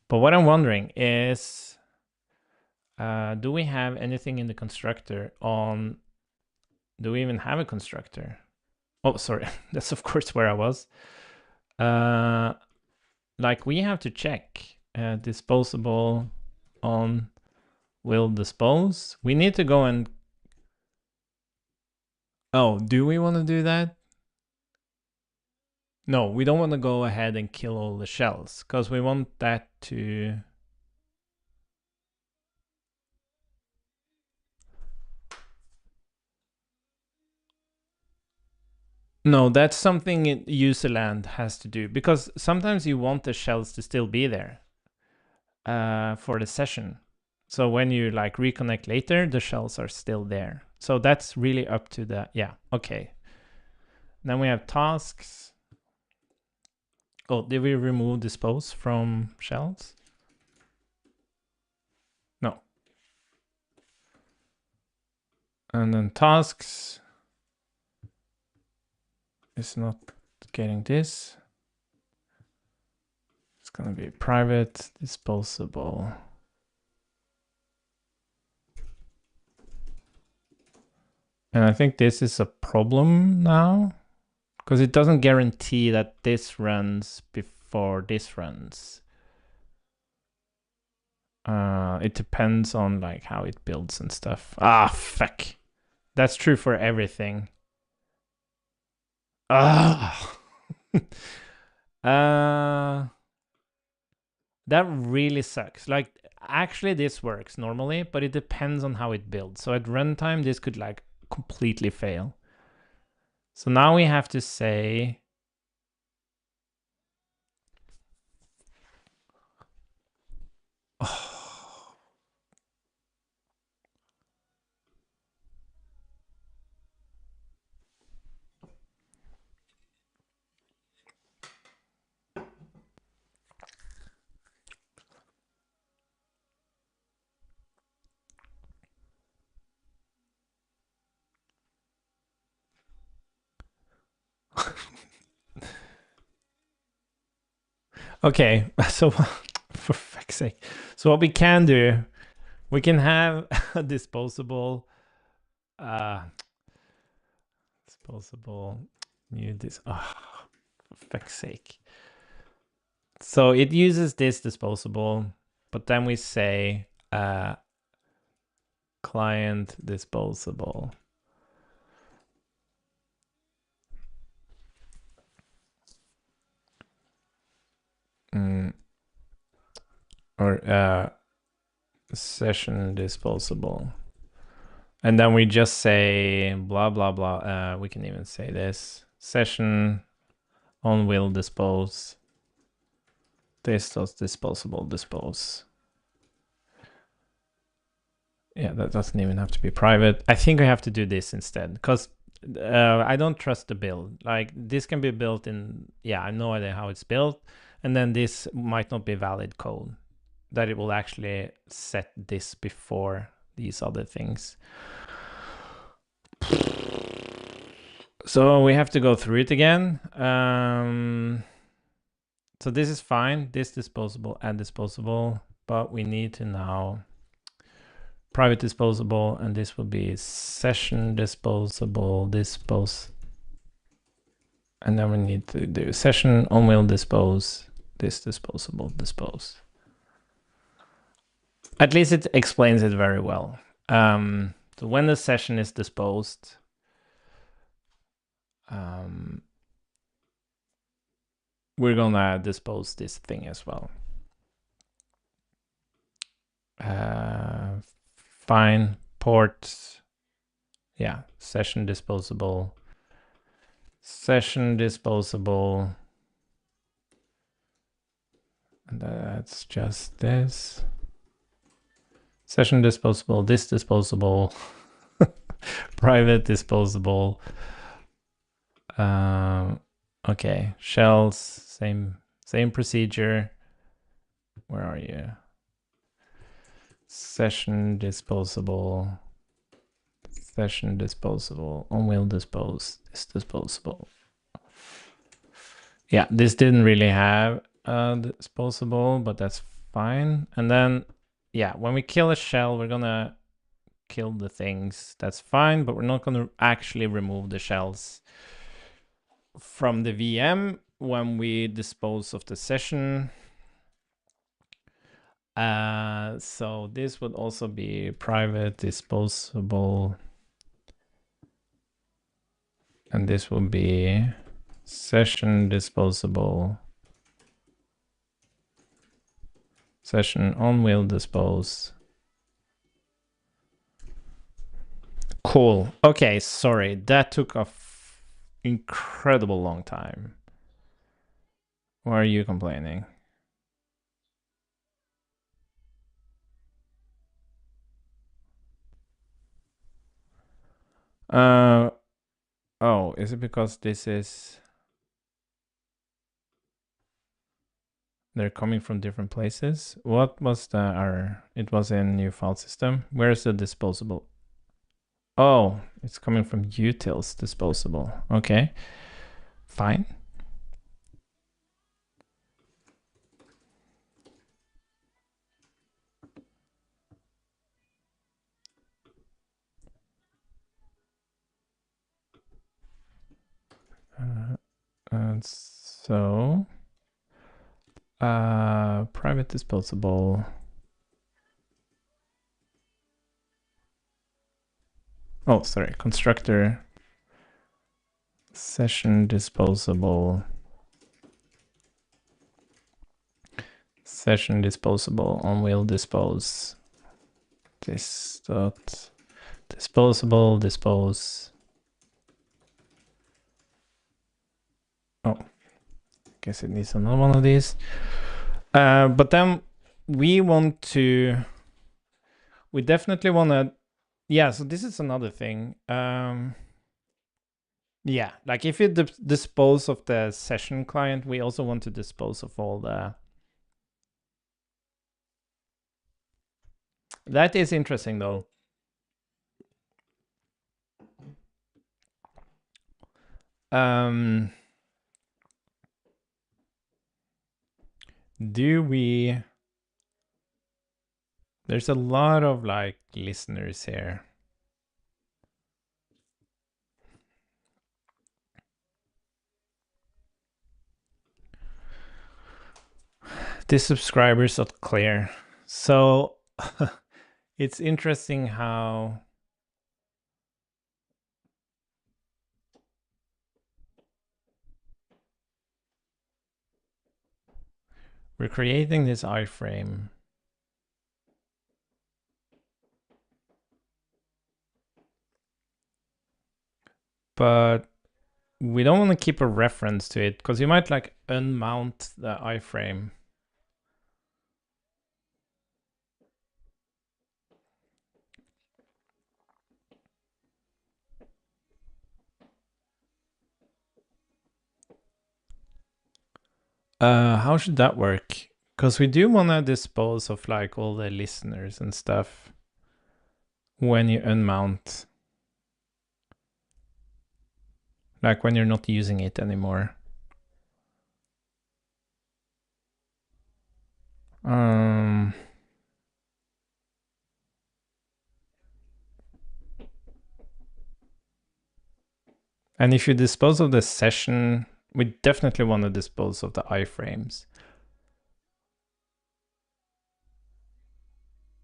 Speaker 1: But what I'm wondering is, Do we have anything in the constructor on? Do we even have a constructor? Oh, sorry. That's of course where I was. Like we have to check disposable on will dispose. We need to go and. Oh, do we want to do that? No, we don't want to go ahead and kill all the shells because we want that to. No, that's something userland has to do because sometimes you want the shells to still be there for the session. So when you like reconnect later, the shells are still there. So that's really up to the, yeah, okay. Then we have tasks. Oh, did we remove dispose from shells? No. And then tasks is not getting this. It's gonna be private disposable. And I think this is a problem now because it doesn't guarantee that this runs before this runs. It depends on like how it builds and stuff. Ah, fuck. That's true for everything. Ah. That really sucks. Like, actually this works normally, but it depends on how it builds. So at runtime, this could like completely fail. So now we have to say, oh. Okay, so for fuck's sake. So what we can do, we can have a disposable new for fuck's sake. So it uses this disposable, but then we say client disposable. Or session disposable. And then we just say blah, blah, blah. We can even say this. Session on will dispose. This does disposable dispose. Yeah, that doesn't even have to be private. I think I have to do this instead because I don't trust the build. Like this can be built in, yeah, I have no idea how it's built. And then this might not be valid code, that it will actually set this before these other things. So we have to go through it again. So this is fine, this disposable and disposable, but we need to now private disposable, and this will be session disposable dispose. And then we need to do session on will dispose, this disposable dispose. At least it explains it very well. So when the session is disposed, we're gonna dispose this thing as well. Fine, port, yeah, session disposable, and that's just this. Session disposable, this disposable, private disposable. Okay, shells, same procedure. Where are you? Session disposable, on will dispose, this disposable. Yeah, this didn't really have disposable, but that's fine. And then yeah, when we kill a shell, we're gonna kill the things. That's fine, but we're not gonna actually remove the shells from the VM when we dispose of the session. So this would also be private disposable, and this will be session disposable, session on will dispose. Cool. Okay, sorry, that took a incredible long time. Why are you complaining? Oh, is it because this is... They're coming from different places? What was the error? It was in new file system. Where's the disposable? Oh, it's coming from utils disposable. Okay, fine. And so private disposable. Oh, sorry, constructor session disposable, session disposable on will dispose. This dot disposable dispose. Oh, guess it needs another one of these. But then we want to, we definitely want to, yeah, so this is another thing. Yeah, like if you dispose of the session client, we also want to dispose of all the... That is interesting though. Do we... There's a lot of like listeners here. This subscriber's not clear. So it's interesting how we're creating this iframe. But we don't want to keep a reference to it because you might like unmount the iframe. How should that work? Because we do want to dispose of like all the listeners and stuff when you unmount. Like when you're not using it anymore. And if you dispose of the session, we definitely want to dispose of the iframes.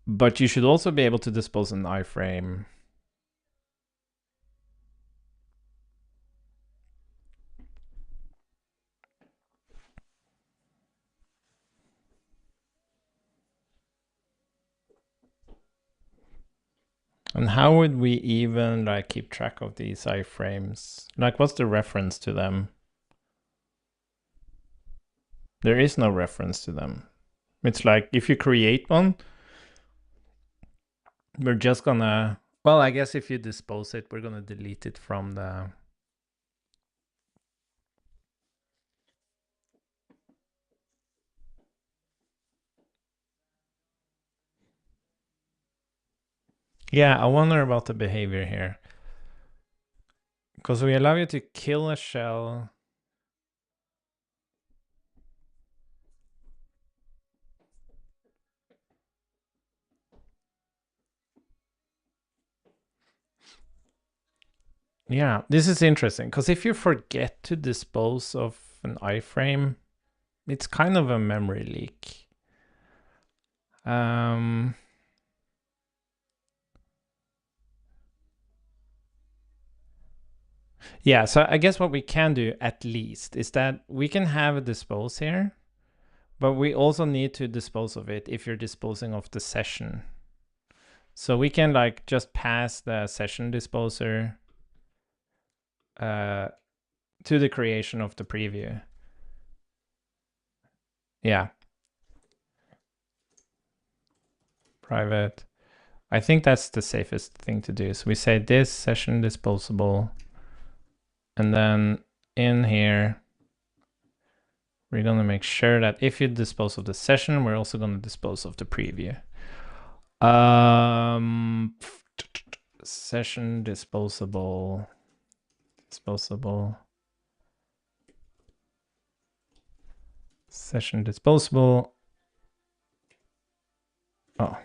Speaker 1: But you should also be able to dispose an iframe. And how would we even like keep track of these iframes? Like what's the reference to them? There is no reference to them. It's like if you create one, we're just gonna, well, I guess if you dispose it, we're gonna delete it from the... Yeah, I wonder about the behavior here. Because we allow you to kill a shell. Yeah, this is interesting because if you forget to dispose of an iframe, it's kind of a memory leak. Yeah, so I guess what we can do at least is that we can have a dispose here, but we also need to dispose of it if you're disposing of the session. So we can like just pass the session disposer to the creation of the preview. Yeah. Private. I think that's the safest thing to do. So we say this session disposable, and then in here, we're going to make sure that if you dispose of the session, we're also going to dispose of the preview. Session disposable. Session disposable. Oh,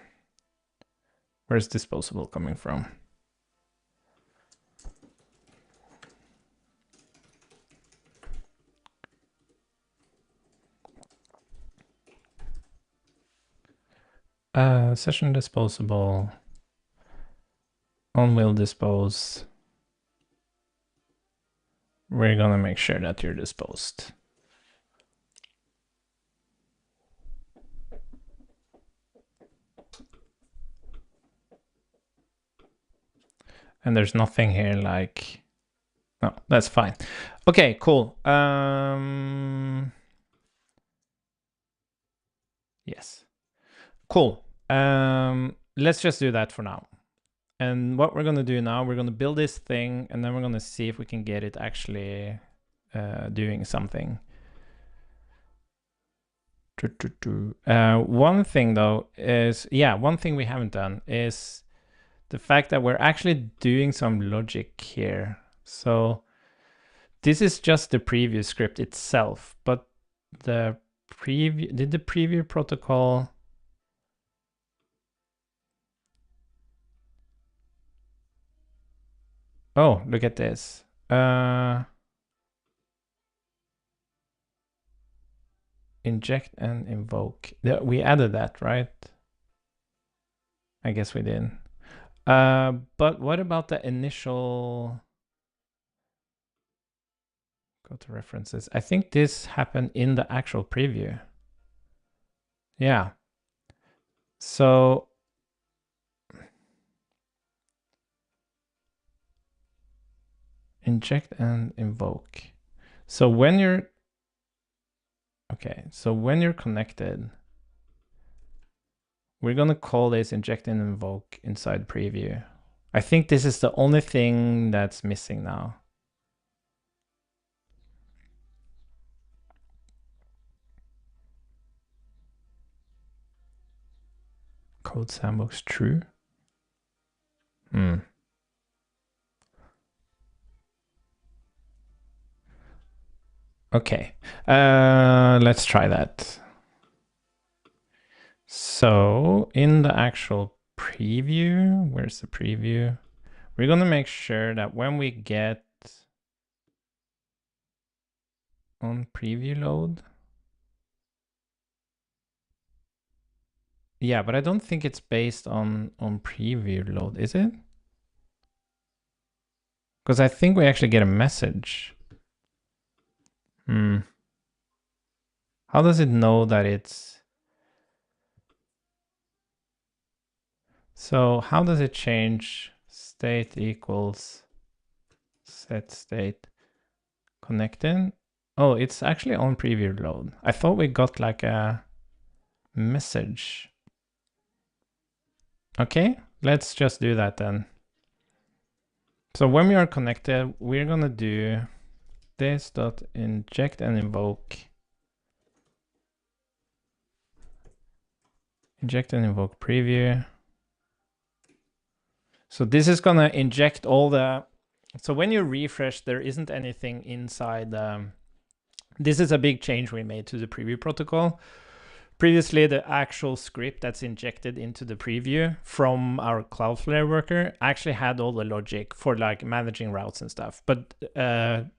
Speaker 1: where's disposable coming from? Session disposable. On will dispose. We're gonna make sure that you're disposed. And there's nothing here like, no, that's fine. Okay, cool. Yes, cool. Let's just do that for now. And what we're gonna do now, we're gonna build this thing, and then we're gonna see if we can get it actually doing something. One thing though is, one thing we haven't done is the fact that we're actually doing some logic here. So this is just the preview script itself, but the preview, did the preview protocol? Oh, look at this. Inject and invoke. We added that, right? I guess we did. But what about the initial? Go to references. I think this happened in the actual preview. Yeah. So inject and invoke. So when you're, okay, so when you're connected, we're gonna call this inject and invoke inside preview. I think this is the only thing that's missing now. CodeSandbox true. Okay, let's try that. So in the actual preview, where's the preview? We're gonna make sure that when we get on preview load, yeah, but I don't think it's based on preview load, is it? Because I think we actually get a message. How does it know that it's? So how does it change state equals set state connected? Oh, it's actually on preview load. I thought we got like a message. Okay, let's just do that then. So when we are connected, we're gonna do this dot inject and invoke. Inject and invoke preview. So this is gonna inject all the, so when you refresh, there isn't anything inside. This is a big change we made to the preview protocol. previously the actual script that's injected into the preview from our Cloudflare worker actually had all the logic for like managing routes and stuff. But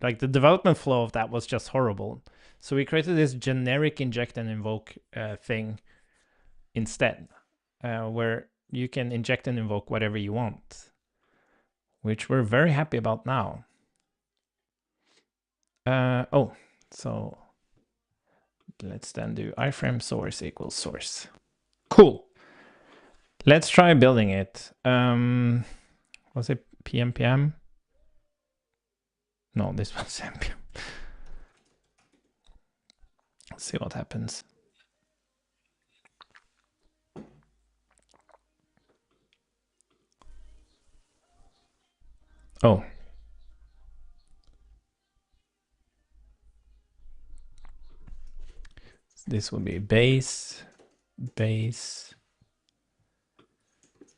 Speaker 1: like the development flow of that was just horrible. So we created this generic inject and invoke thing instead, where you can inject and invoke whatever you want, which we're very happy about now. So let's then do iframe source equals source. Cool. Let's try building it. Was it PMPM? No, this was NPM. Let's see what happens. Oh. This will be base, base,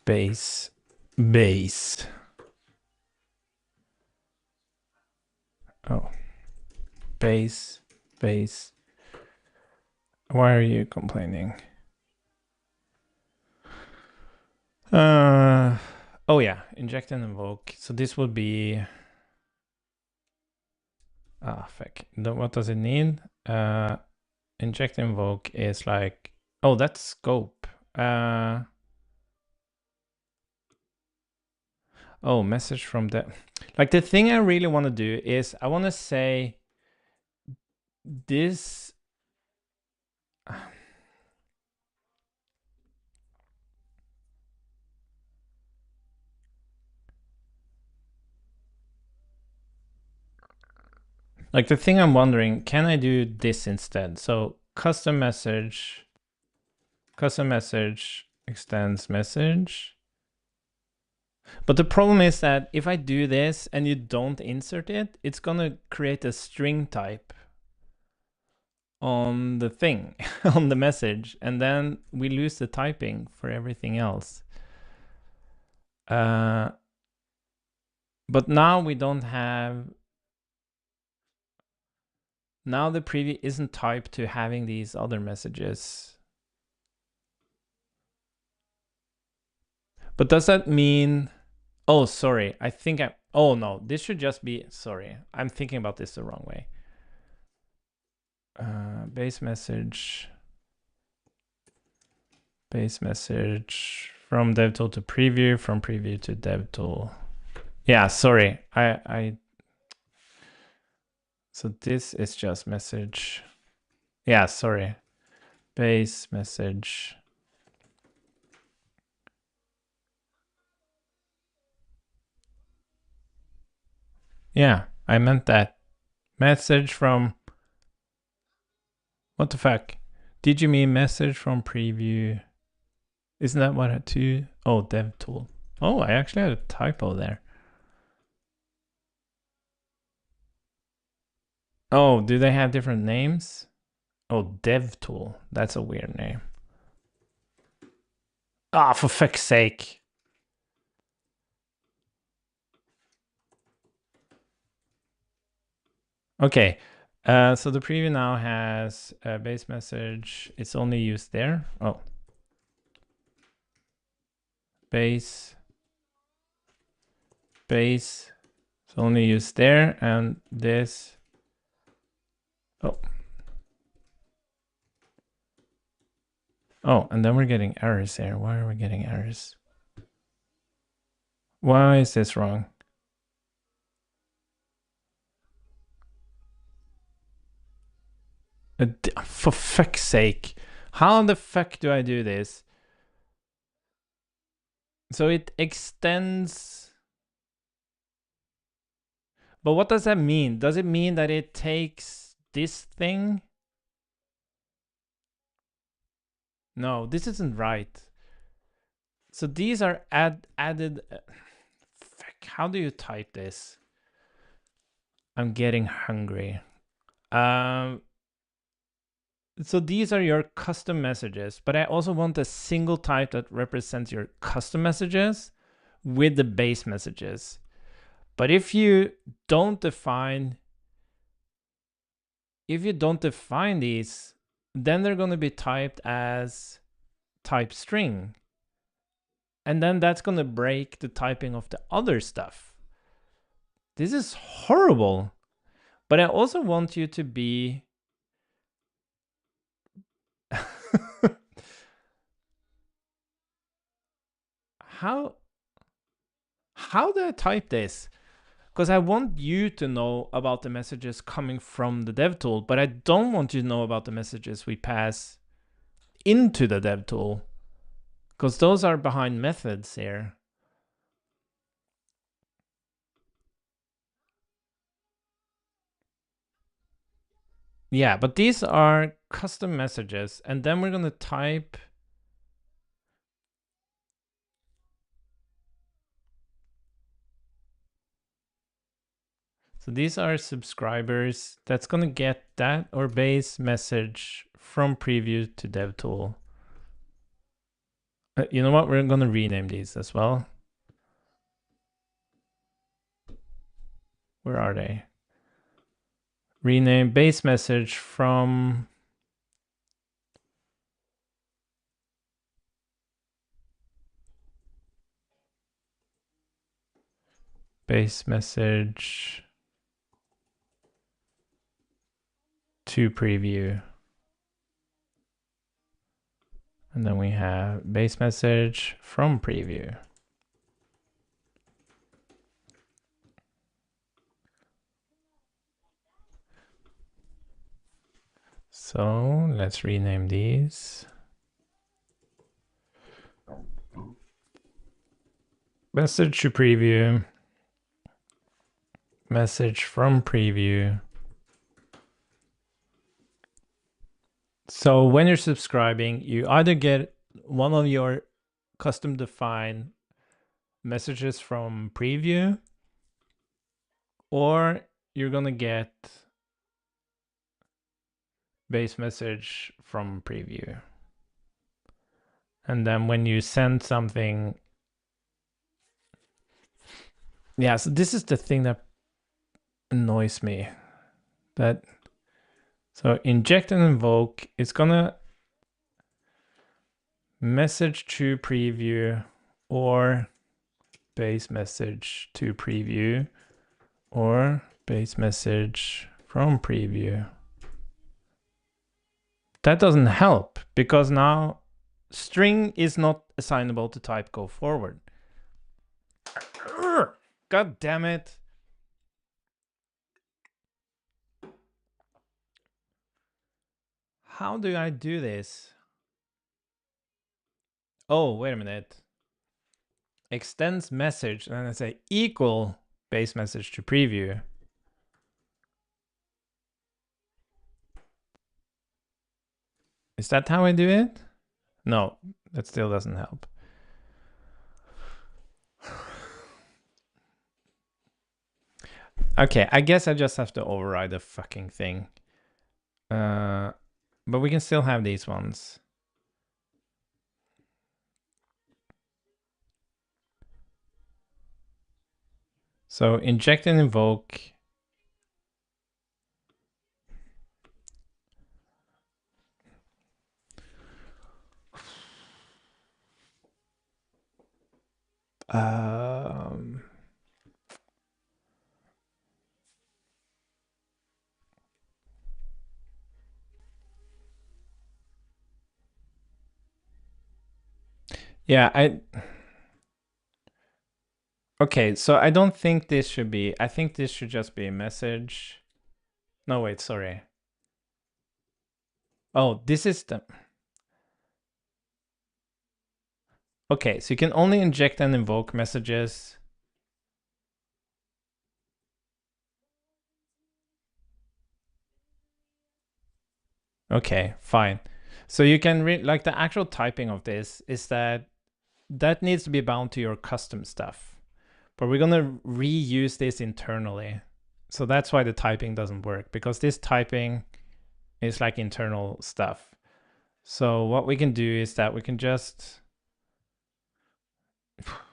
Speaker 1: base, base. Oh. Base, base. Why are you complaining? Oh yeah, inject and invoke. So this will be, fuck. What does it need? Inject and invoke is like, oh, that's scope. Oh, message from the, like the thing I really want to do is I want to say this. Like the thing I'm wondering, can I do this instead? So custom message extends message. But the problem is that if I do this and you don't insert it, it's gonna create a string type on the thing, on the message, and then we lose the typing for everything else. But now we don't have, now the preview isn't typed to having these other messages. But does that mean, oh, sorry, I think oh no, this should just be, sorry, I'm thinking about this the wrong way. Base message from DevTool to preview, from preview to DevTool. Yeah, sorry, so this is just message. Yeah, sorry, base message. Yeah, I meant that. Message from, what the fuck? Did you mean message from preview? Isn't that what I do? Oh, DevTool. Oh, I actually had a typo there. Oh, do they have different names? Oh, DevTool. That's a weird name. Ah, for fuck's sake. Okay. So the preview now has a base message. It's only used there. Oh. Base. It's only used there, and this. Oh. Oh, and then we're getting errors here. Why are we getting errors? Why is this wrong? For fuck's sake. How the fuck do I do this? So it extends. But what does that mean? Does it mean that it takes this thing? No, this isn't right. So these are added. Fuck, how do you type this? I'm getting hungry. So these are your custom messages, but I also want a single type that represents your custom messages with the base messages. But if you don't define these, then they're going to be typed as type string. And then that's going to break the typing of the other stuff. This is horrible. But I also want you to be how do I type this? Because I want you to know about the messages coming from the dev tool, but I don't want you to know about the messages we pass into the dev tool, because those are behind methods here. Yeah, but these are custom messages, and then we're going to type. So these are subscribers that's going to get that or base message from preview to dev tool. You know what? We're going to rename these as well. Where are they? Rename base message from base message to preview. And then we have base message from preview. So let's rename these. Message to preview. Message from preview. So when you're subscribing, you either get one of your custom defined messages from preview, or you're gonna get base message from preview. And then when you send something, yeah, so this is the thing that annoys me. That so inject and invoke, it's gonna message to preview or base message to preview or base message from preview. That doesn't help because now string is not assignable to type go forward. God damn it. How do I do this? Oh, wait a minute. Extends message, and then I say equal base message to preview. Is that how I do it? No, that still doesn't help. Okay, I guess I just have to override the fucking thing. But we can still have these ones. So inject and invoke. Yeah, okay, so I don't think this should be, I think this should just be a message. No, wait, sorry. Oh, this is the, okay, so you can only inject and invoke messages. Okay, fine. So you can read, like the actual typing of this is that needs to be bound to your custom stuff. But we're gonna reuse this internally. So that's why the typing doesn't work, because this typing is like internal stuff. So what we can do is that we can just,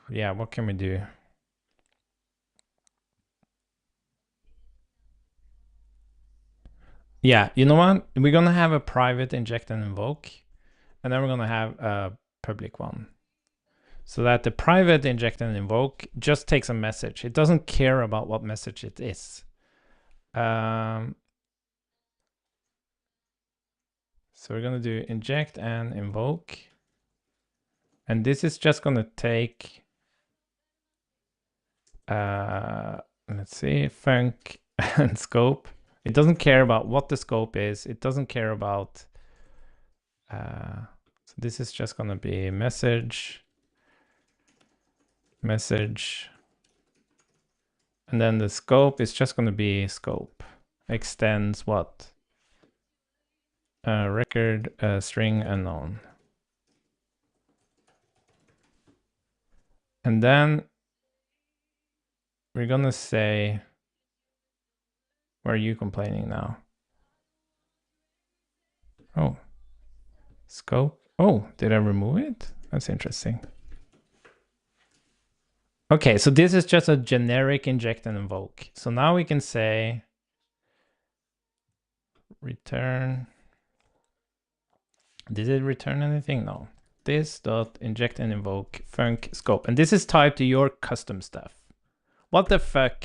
Speaker 1: yeah, what can we do? Yeah, you know what? We're gonna have a private inject and invoke, and then we're gonna have a public one. So that the private inject and invoke just takes a message. It doesn't care about what message it is. So we're gonna do inject and invoke. And this is just gonna take, let's see, func and scope. It doesn't care about what the scope is. It doesn't care about, so this is just gonna be message, and then the scope is just gonna be scope. Extends what? Record string unknown. And then we're gonna say, why are you complaining now? Oh, scope. Oh, did I remove it? That's interesting. Okay, so this is just a generic inject and invoke. So now we can say return. Did it return anything? No. This dot inject and invoke func scope. And this is tied to your custom stuff. What the fuck?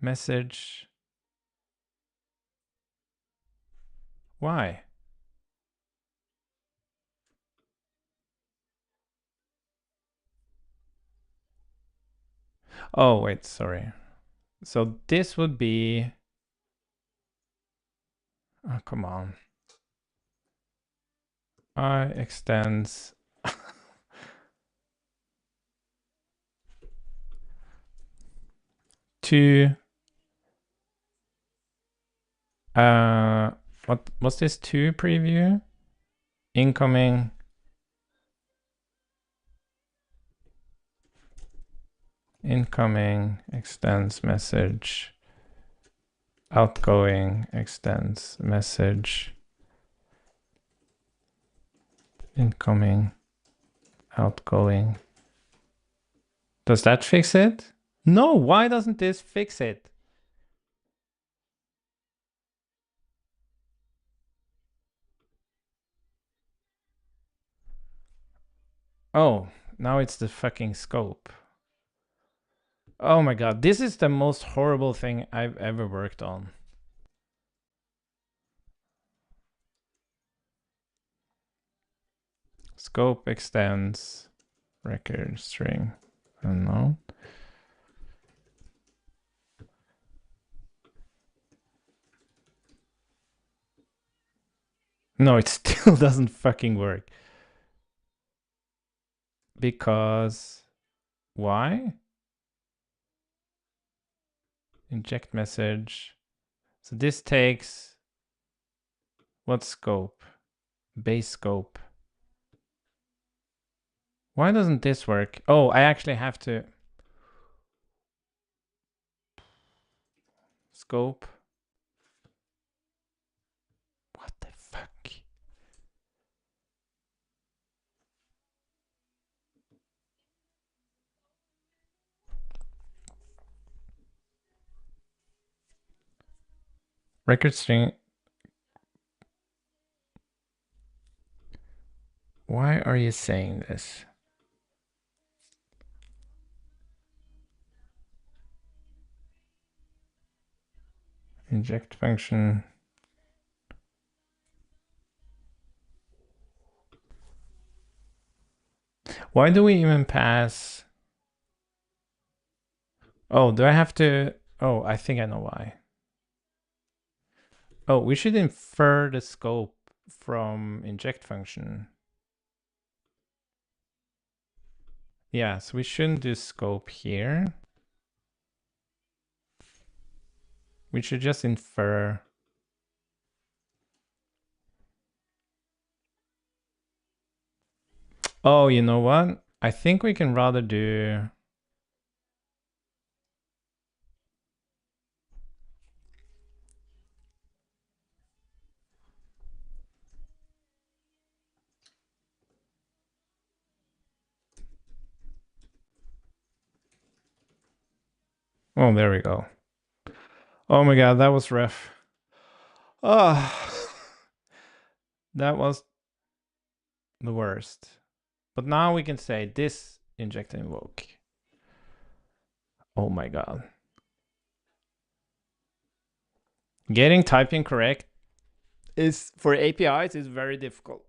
Speaker 1: Message. Why? Oh, wait, sorry. So this would be, oh, come on. I extends to, what's this to preview? Incoming extends message, outgoing extends message, incoming, outgoing. Does that fix it? No, why doesn't this fix it? Oh, now it's the fucking scope. Oh my god, this is the most horrible thing I've ever worked on. Scope extends record string unknown. No, it still doesn't fucking work. Because why? Inject message. So this takes what scope? Base scope. Why doesn't this work? Oh, I actually have to scope. What the fuck? Record string. Why are you saying this? Inject function. Why do we even pass? Oh, do I have to? Oh, I think I know why. Oh, we should infer the scope from inject function. Yeah, so we shouldn't do scope here. We should just infer. Oh, you know what? I think we can rather do. Oh, there we go. Oh my God, that was rough. Oh, that was the worst. But now we can say this inject and invoke. Oh my God. Getting typing correct is for APIs is very difficult.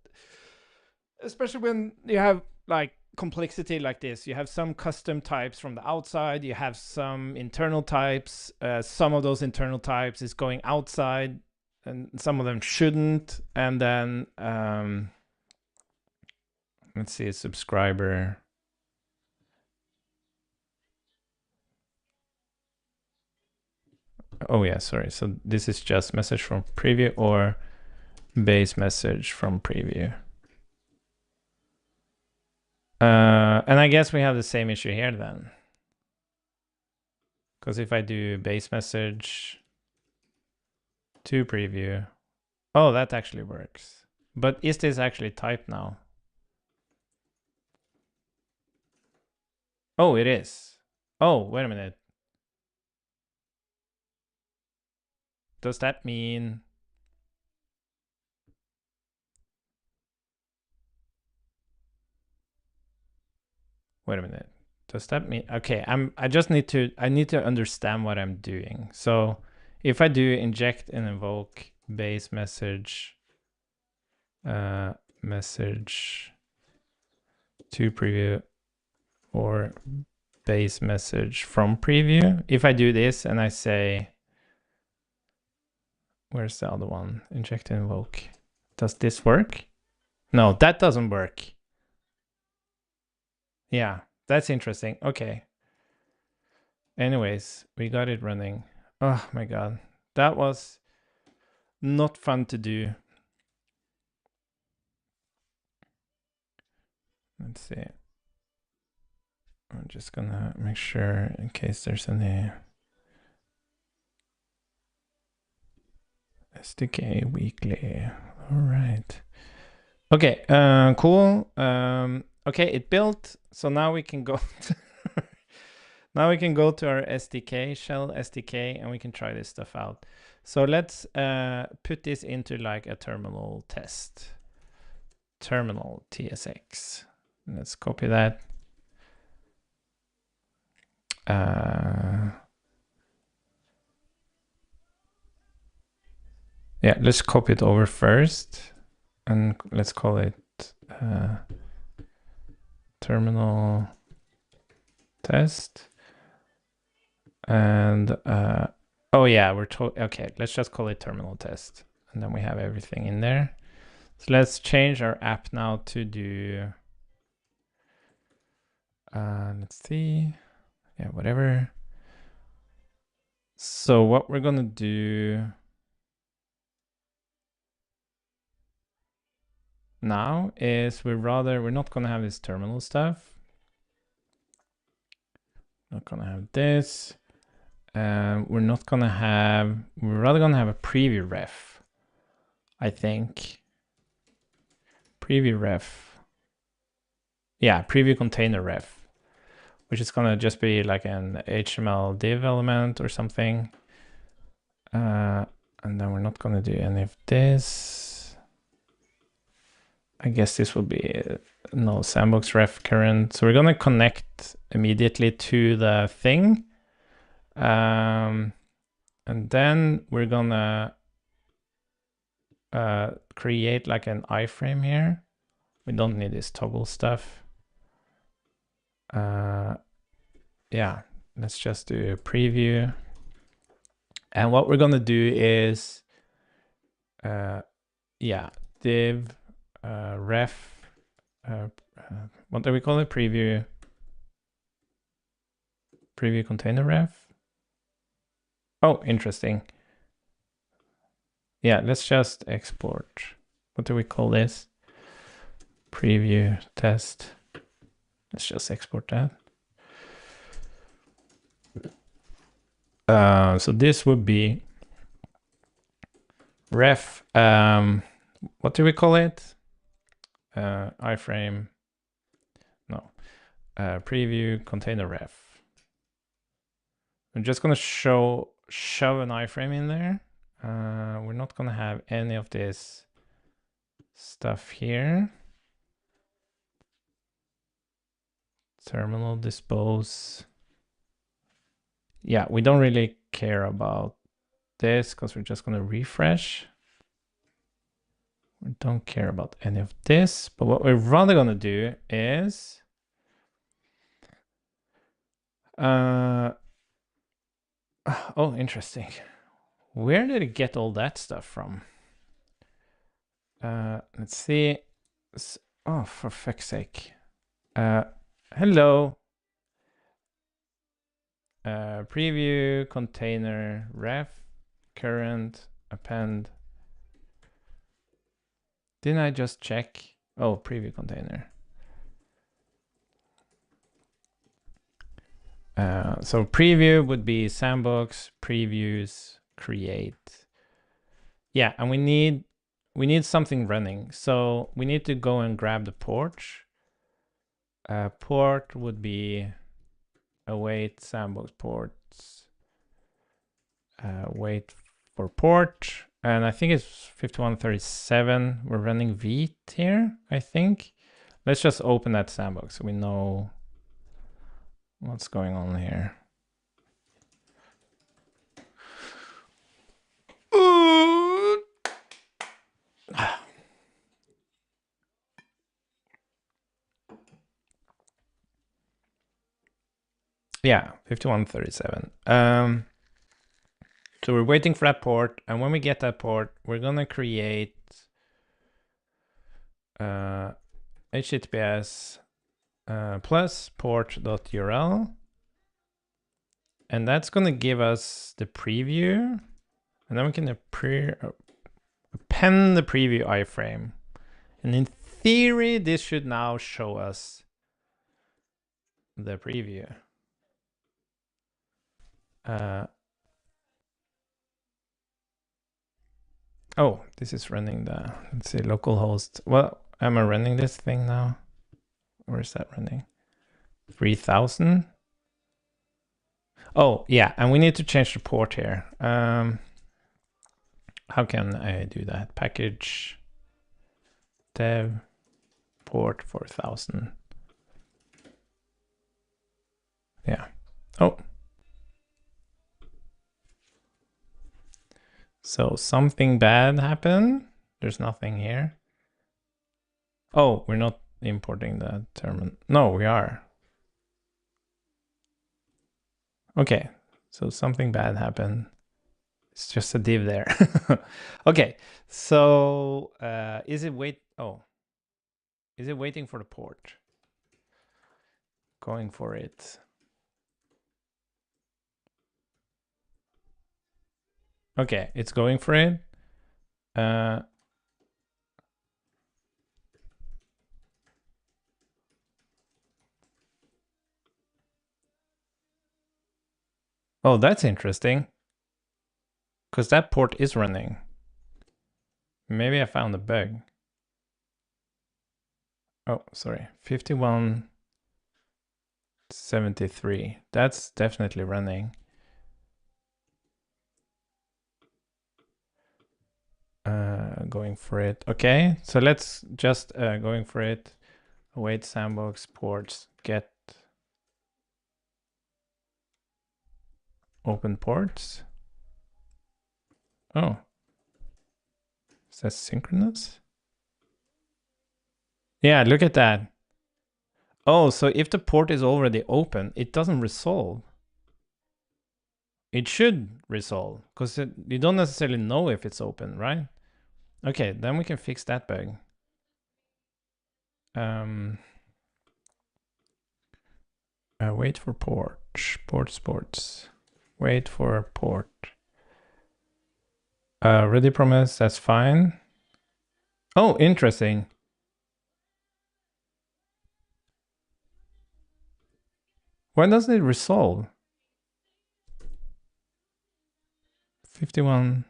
Speaker 1: Especially when you have like complexity like this. You have some custom types from the outside, you have some internal types. Some of those internal types is going outside and some of them shouldn't. And then let's see, a subscriber. Oh yeah, sorry. So this is just message from preview or base message from preview. And I guess we have the same issue here then. Because if I do base message to preview, oh, that actually works. But is this actually typed now? Oh, it is. Oh, wait a minute. Does that mean... Wait a minute. Does that mean... Okay, I need to understand what I'm doing. So if I do inject and invoke base message, message to preview or base message from preview, if I do this and I say, where's the other one? Inject and invoke. Does this work? No, that doesn't work. Yeah, that's interesting. Okay. Anyways, we got it running. Oh my God. That was not fun to do. Let's see. I'm just gonna make sure in case there's any SDK weekly. All right. Okay, cool. Okay, it built. So now we can go now we can go to our SDK, shell SDK, and we can try this stuff out. So let's put this into like a terminal test. Terminal TSX. Let's copy that. Yeah, let's copy it over first. And let's call it terminal test. And oh yeah, okay, let's just call it terminal test. And then we have everything in there. So let's change our app now to do, let's see, yeah, whatever. So what we're gonna do now is we're not gonna have this terminal stuff. Not gonna have this. We're rather gonna have a preview ref, I think. Preview ref. Yeah, preview container ref, which is gonna just be like an HTML div element or something. And then we're not gonna do any of this. I guess this will be no sandbox ref current. So we're gonna connect immediately to the thing. And then we're gonna create like an iframe here. We don't need this toggle stuff. Yeah, let's just do a preview. And what we're gonna do is, yeah, div ref, what do we call it? Preview container ref. Oh, interesting. Yeah, let's just export. What do we call this? Preview test. Let's just export that. So this would be ref, what do we call it? Iframe, no, preview container ref. I'm just gonna show shove an iframe in there. We're not gonna have any of this stuff here. Terminal dispose. Yeah, we don't really care about this because we're just gonna refresh. We don't care about any of this, but what we're rather gonna do is oh, interesting. Where did it get all that stuff from? Let's see. Oh, for fuck's sake. Hello. Preview, container, ref, current, append. Didn't I just check? Oh, preview container. So preview would be sandbox, previews, create. Yeah, and we need something running. So we need to go and grab the port. Port would be await sandbox ports. Wait for port. And I think it's 5137. We're running Vite here, I think. Let's just open that sandbox so we know what's going on here. Yeah, 5137. So we're waiting for that port, and when we get that port, we're gonna create HTTPS plus port.url, and that's gonna give us the preview, and then we can append the preview iframe, and in theory, this should now show us the preview. Oh, this is running the, let's see, localhost. Well, am I running this thing now? Where is that running? 3000. Oh, yeah, and we need to change the port here. How can I do that? Package dev port 4000. Yeah. Oh. So something bad happened. There's nothing here. Oh, we're not importing the terminal. No, we are. Okay, so something bad happened. It's just a div there. Okay, so is it waiting for the port? Going for it. Okay, it's going for it. Oh, that's interesting. Because that port is running. Maybe I found a bug. Oh, sorry. 5173. That's definitely running. Going for it. Okay, so let's just going for it. Await sandbox ports, get open ports. Oh, is that synchronous? Yeah, look at that. Oh, so if the port is already open, it doesn't resolve. It should resolve because you don't necessarily know if it's open, right? Okay, then we can fix that bug. Wait for port, ports. Wait for port. Ready promise, that's fine. Oh, interesting. Why doesn't it resolve? 51.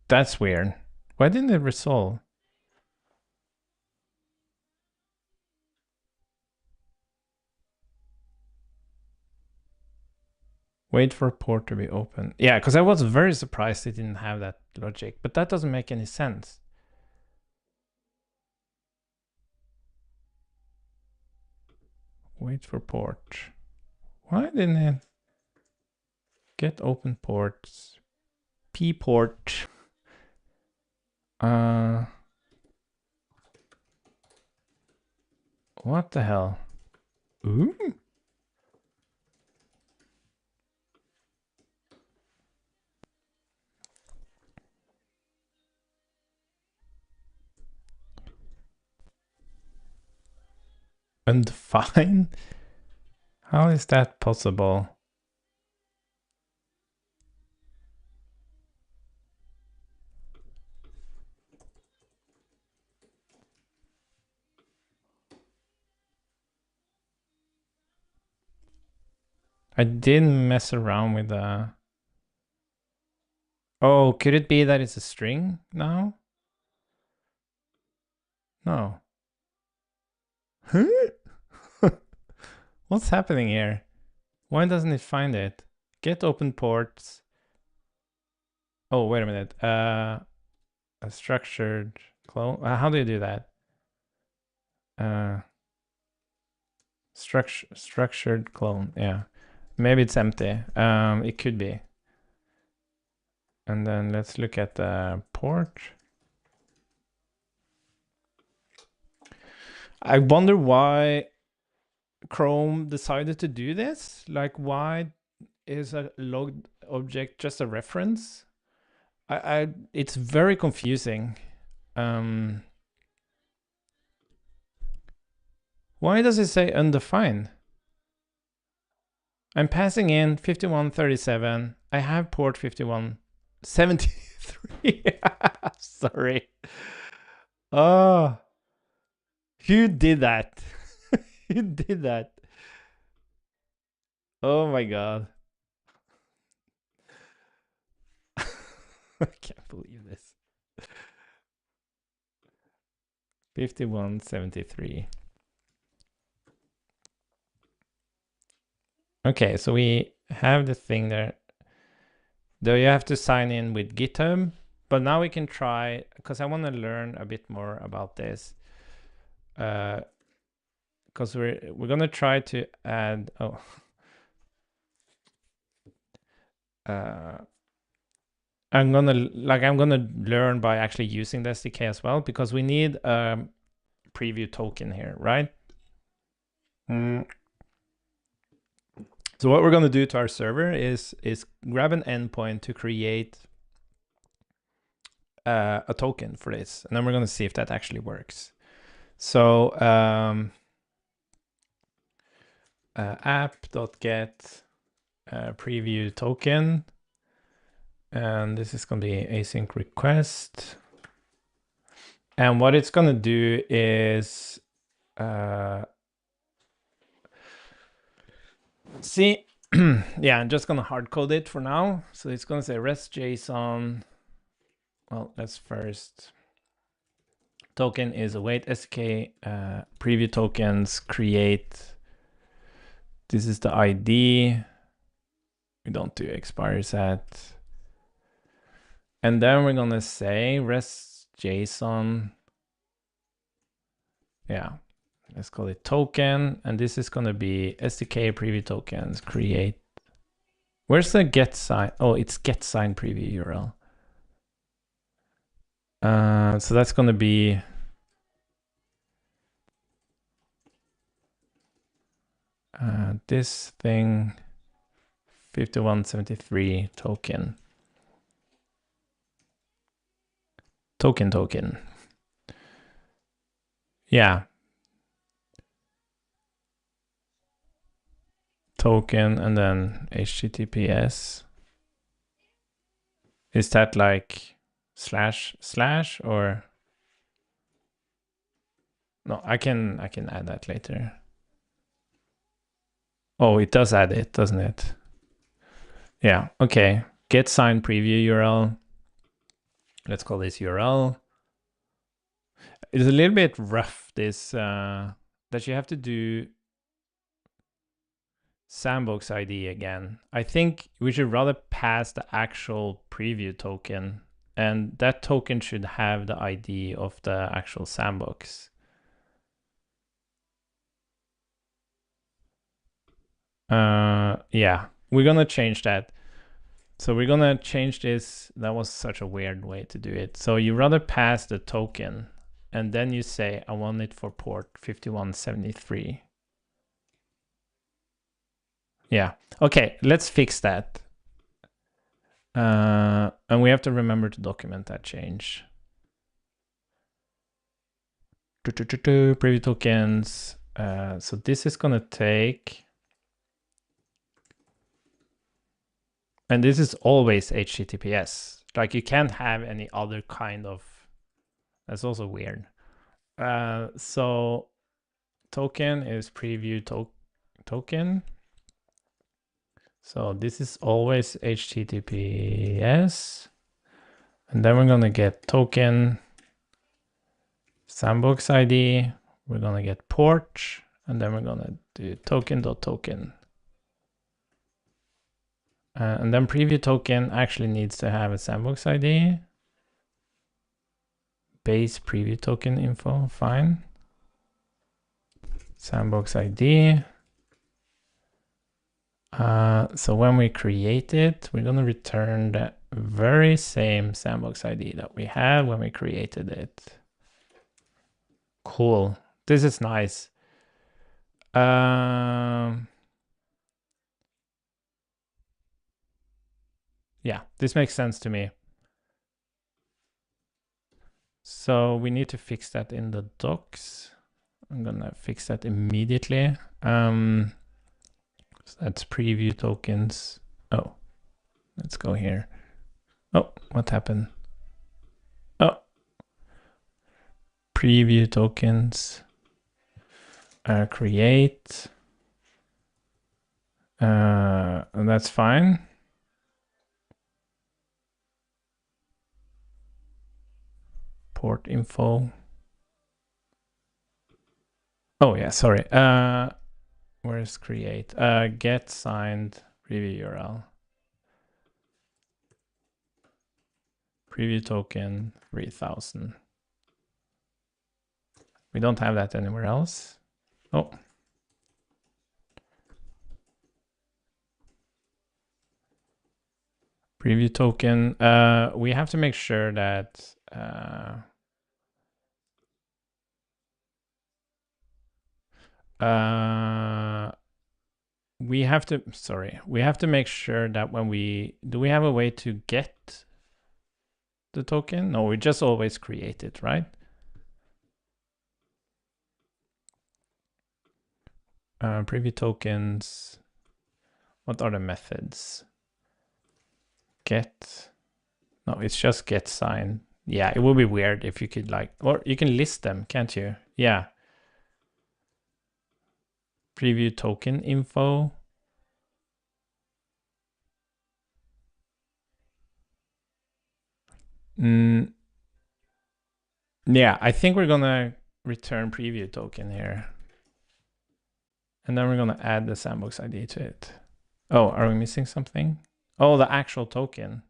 Speaker 1: That's weird. Why didn't it resolve? Wait for port to be open. Yeah, because I was very surprised it didn't have that logic, but that doesn't make any sense. Wait for port. Why didn't it get open ports? P port. What the hell? Ooh. Undefined? How is that possible? I didn't mess around with the... Oh, could it be that it's a string now? No. Huh? What's happening here? Why doesn't it find it? Get open ports. Oh, wait a minute. A structured clone. How do you do that? Structured clone. Yeah. Maybe it's empty. It could be. And then let's look at the port. I wonder why Chrome decided to do this. Like, why is a logged object just a reference? It's very confusing. Why does it say undefined? I'm passing in 5137. I have port 5173. Sorry. Oh, who did that? Who did that? Oh my God. I can't believe this. 5173. Okay, so we have the thing there. Though you have to sign in with GitHub, but now we can try, because I want to learn a bit more about this. Because we're gonna try to add. Oh. I'm gonna learn by actually using the SDK as well, because we need a preview token here, right? So what we're gonna do to our server is grab an endpoint to create a token for this, and then we're gonna see if that actually works. So app.get preview token, and this is gonna be async request. And what it's gonna do is see, yeah, I'm just gonna hard code it for now. So it's gonna say REST JSON. Well, let's first. Token is await SDK preview tokens create. This is the ID. We don't do expire set. And then we're gonna say REST JSON. Yeah, let's call it token. And this is gonna be SDK preview tokens create. Where's the get sign? Oh, it's get sign preview URL. So that's gonna be this thing 5173 token. Token. Yeah. Token and then HTTPS. Is that like / or? No, I can add that later. Oh, it does add it, doesn't it? Yeah, okay. Get sign preview URL. Let's call this URL. It's a little bit rough, this that you have to do sandbox ID again. I think we should rather pass the actual preview token, and that token should have the ID of the actual sandbox. Yeah, we're gonna change that. So we're gonna change this. That was such a weird way to do it. So you rather pass the token, and then you say, I want it for port 5173. Yeah, okay, let's fix that. And we have to remember to document that change. Preview tokens. So this is gonna take, and this is always HTTPS. Like you can't have any other kind of, that's also weird. So token is preview token. So this is always HTTPS. And then we're gonna get token sandbox ID. We're gonna get port, and then we're gonna do token.token. And then preview token actually needs to have a sandbox ID. Base preview token info, fine. Sandbox ID. So when we create it, we're gonna return the very same sandbox ID that we had when we created it. Cool. This is nice. Yeah, this makes sense to me. So we need to fix that in the docs. I'm gonna fix that immediately. So that's preview tokens. Oh, let's go here. Oh, what happened? Oh, preview tokens. Create. And that's fine. Port info. Oh yeah, sorry. Where's create? Get signed preview URL. Preview token 3000. We don't have that anywhere else. Oh. Preview token. We have to make sure that we have to make sure that when do we have a way to get the token? No, we just always create it, right? Preview tokens. What are the methods? Get. No, it's just get signed. Yeah, it would be weird if you could or you can list them, can't you? Yeah. Preview token info. Yeah, I think we're gonna return preview token here. And then we're gonna add the sandbox ID to it. Oh, are we missing something? Oh, the actual token.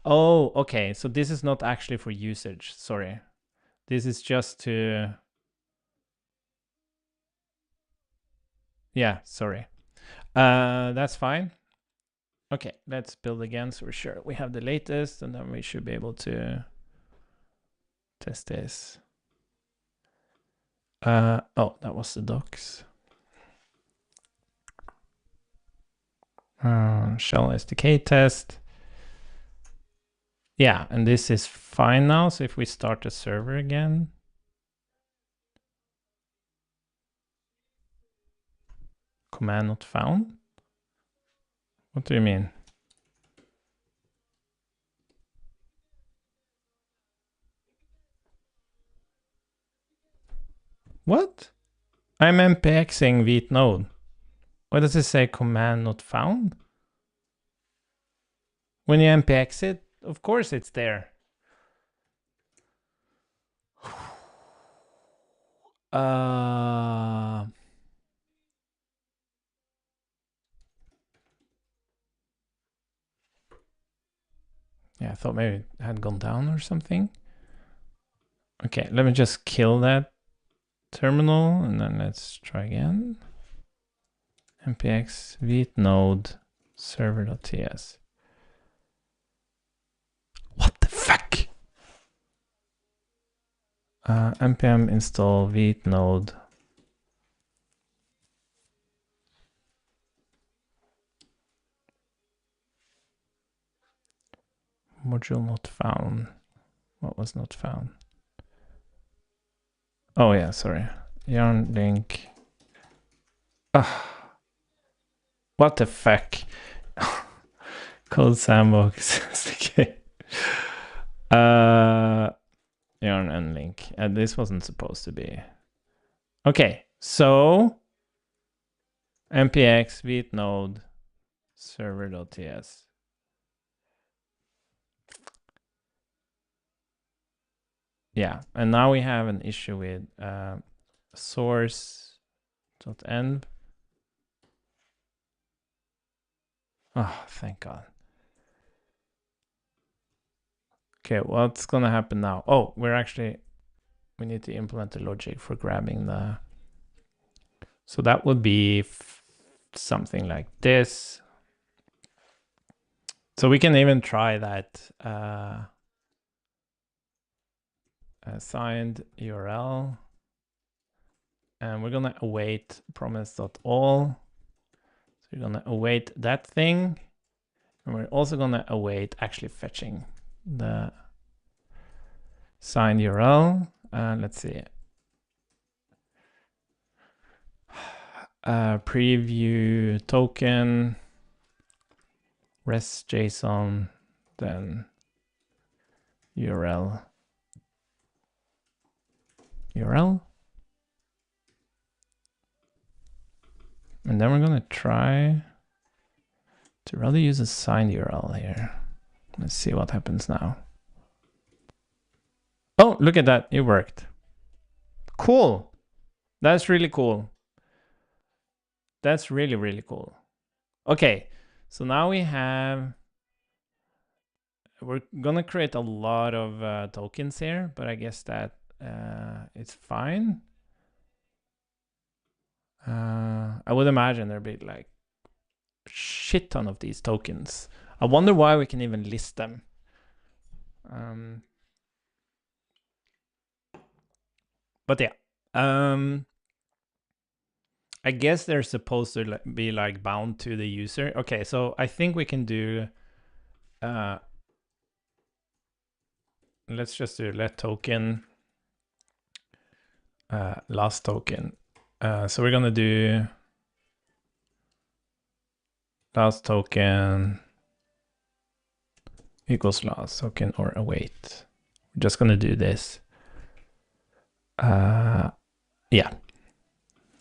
Speaker 1: Oh, okay. So this is not actually for usage. Sorry. This is just to... Yeah, sorry. That's fine. Okay, let's build again so we're sure we have the latest, and then we should be able to test this. Oh, that was the docs. Shell SDK test. Yeah, and this is fine now. So if we start the server again. Command not found? What do you mean? What? I'm npxing Vite node. Why does it say command not found? When you npx it, of course it's there. Yeah, I thought maybe it had gone down or something. Okay, let me just kill that terminal and then let's try again. npx vite node server.ts. What the fuck? npm install vite node. Module not found. What was not found? Oh yeah, sorry. Yarn link. What the fuck? CodeSandbox SDK. Yarn and link. This wasn't supposed to be. Okay, so npx vite node server.ts. Yeah, and now we have an issue with source.env. Oh, thank God. Okay, what's gonna happen now? Oh, we need to implement the logic for grabbing the. So that would be something like this. So we can even try that assigned URL. And we're gonna await promise.all. So we're gonna await that thing. And we're also gonna await actually fetching the signed URL. Let's see. Preview token, rest JSON, then URL. And then we're gonna try to rather use a signed URL here. Let's see what happens now. Oh, look at that, it worked. Cool. That's really cool. That's really, really cool. Okay, so now we're gonna create a lot of tokens here, but I guess that it's fine. I would imagine there'd be like a shit ton of these tokens. I wonder why we can even list them. But yeah, I guess they're supposed to be like bound to the user. Okay, so I think we can do, let's just do let token, last token. So we're gonna do last token equals last token or await. We're just gonna do this. Yeah.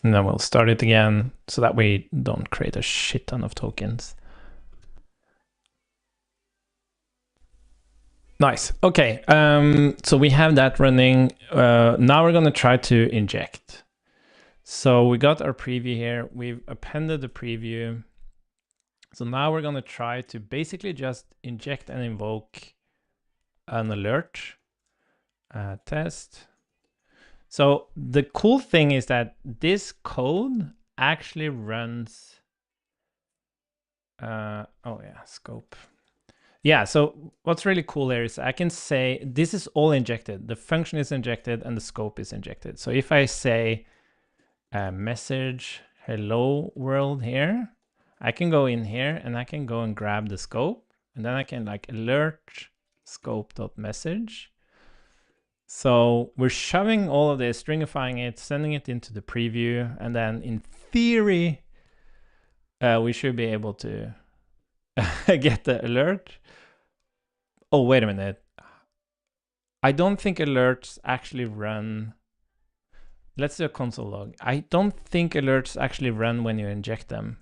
Speaker 1: And then we'll start it again so that we don't create a shit ton of tokens. Nice. Okay. So we have that running. Now we're going to try to inject. So we got our preview here. We've appended the preview. So now we're going to try to basically just inject and invoke an alert test. So the cool thing is that this code actually runs. Oh yeah, scope. Yeah, so what's really cool here is I can say this is all injected. The function is injected and the scope is injected. So if I say message hello world here, I can go in here and I can go and grab the scope, and then I can like alert scope.message. So we're shoving all of this, stringifying it, sending it into the preview, and then in theory, we should be able to get the alert. Oh, wait a minute. I don't think alerts actually run. Let's do a console log. I don't think alerts actually run when you inject them,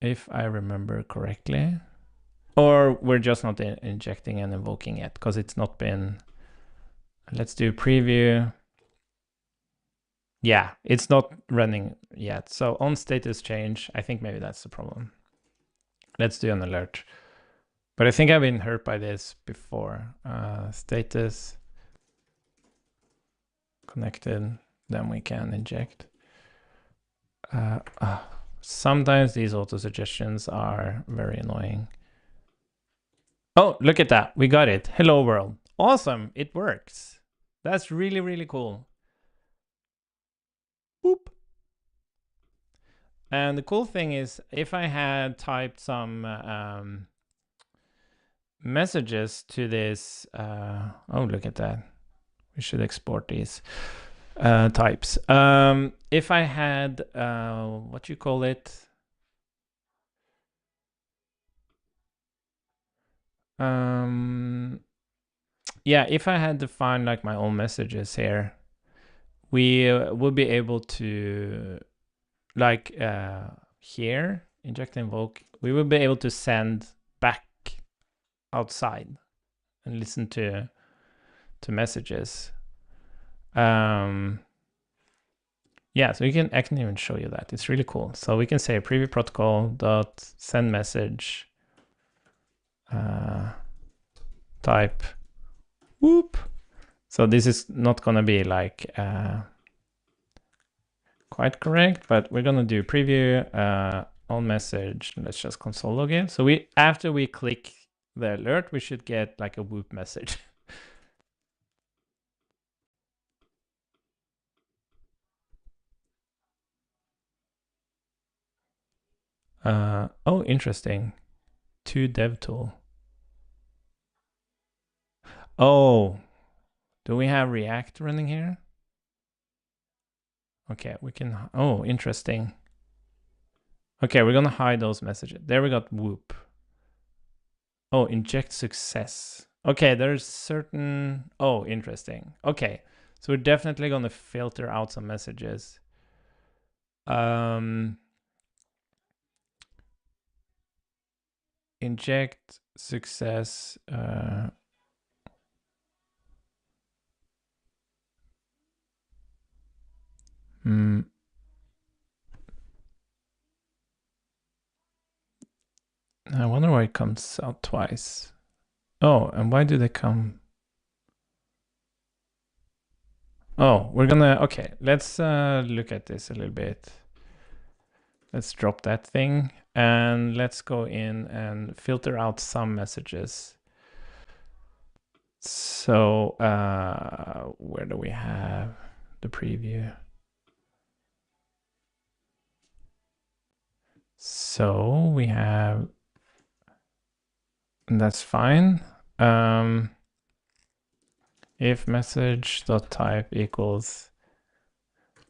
Speaker 1: if I remember correctly. Or we're just not injecting and invoking yet because it's not been. Let's do preview. Yeah, it's not running yet. So on status change, I think maybe that's the problem. Let's do an alert. But I think I've been hurt by this before. Status connected, then we can inject. Sometimes these auto suggestions are very annoying. Oh, look at that. We got it. Hello world. Awesome. It works. That's really, really cool. Boop. And the cool thing is, if I had typed some messages to this, oh, look at that. We should export these types. If I had, what you call it? Yeah, if I had defined like my own messages here, we would be able to, like here, inject invoke, we will be able to send back outside and listen to messages. Yeah, so I can even show you that. It's really cool. So we can say preview protocol dot send message type whoop. So this is not gonna be like quite correct, but we're gonna do preview on message. Let's just console log in. So after we click the alert, we should get like a whoop message. Oh, interesting. To dev tool. Oh, do we have React running here? Okay, we can, oh, interesting. Okay, we're gonna hide those messages. There we got whoop. Oh, inject success. Okay, there's certain, oh, interesting. Okay, so we're definitely gonna filter out some messages. Inject success. I wonder why it comes out twice. Oh, and why do they come? Oh, we're gonna, okay, let's look at this a little bit. Let's drop that thing and let's go in and filter out some messages. So where do we have the preview? So we have, that's fine. If message.type equals,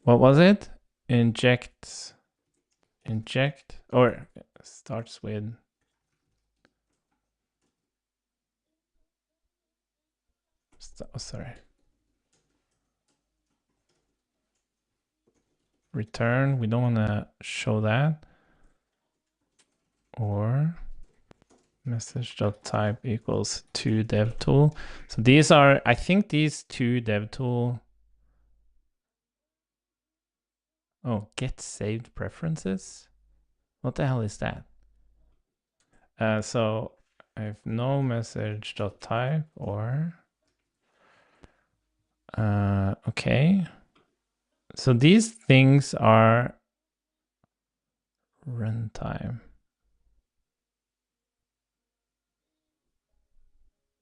Speaker 1: what was it? Inject, or starts with, sorry. Return, we don't want to show that. Or message.type equals to devtool. So these are, I think these two devtool. Oh, get saved preferences. What the hell is that? So I have no message.type or, okay. So these things are runtime.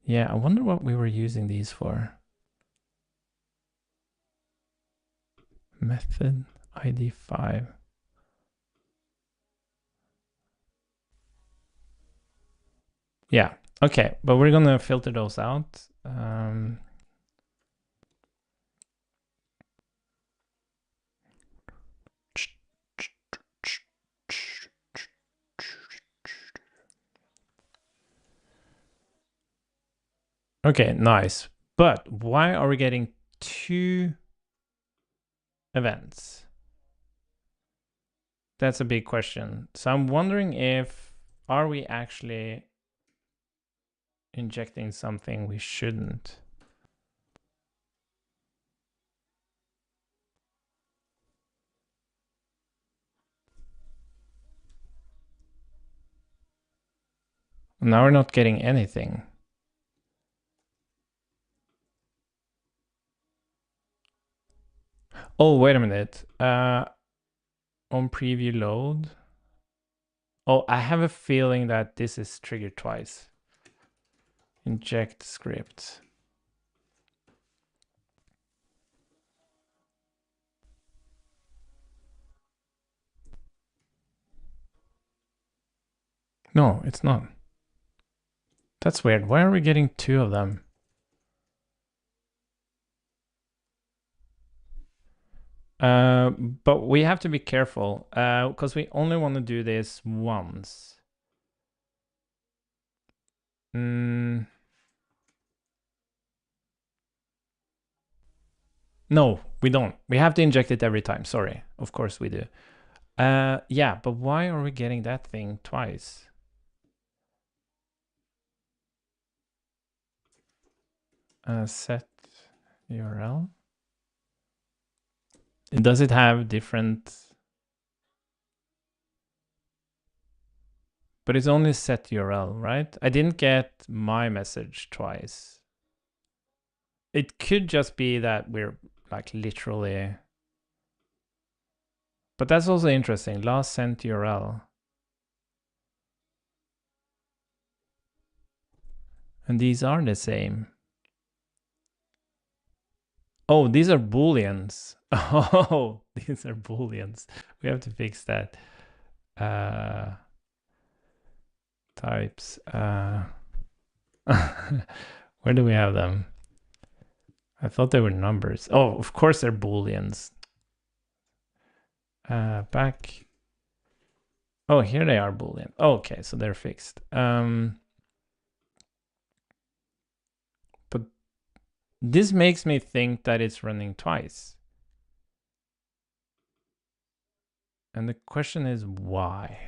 Speaker 1: Yeah, I wonder what we were using these for. Method ID 5. Yeah, okay, but we're gonna filter those out. Okay, nice. But why are we getting 2 events? That's a big question. So I'm wondering if, are we actually injecting something we shouldn't? Now we're not getting anything. Oh, wait a minute. On preview load. Oh, I have a feeling that this is triggered twice. Inject script. No, it's not. That's weird. Why are we getting two of them? But we have to be careful because we only want to do this once. No, we don't. We have to inject it every time. Sorry. Of course we do. Yeah, but why are we getting that thing twice? Set URL. Does it have different? But it's only set URL, right? I didn't get my message twice. It could just be that we're like literally. But that's also interesting. Last sent URL. And these are the same. Oh, these are booleans. Oh, these are booleans. We have to fix that. Types. Where do we have them? I thought they were numbers. Oh, of course they're booleans. Back. Oh, here they are boolean. Oh, okay, so they're fixed. But this makes me think that it's running twice. And the question is why?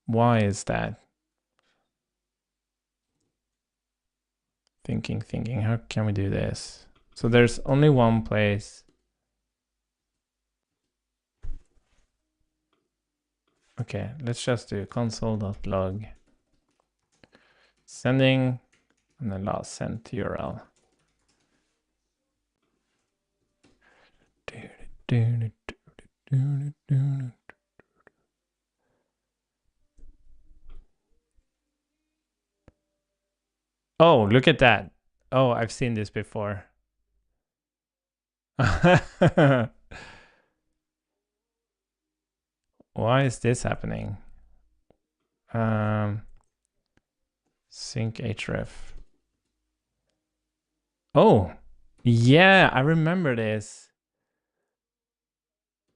Speaker 1: Why is that? Thinking, how can we do this? So there's only one place. Okay, let's just do console.log sending and then last sent URL. Oh, look at that. Oh, I've seen this before. Why is this happening? Sync href. Oh, yeah, I remember this.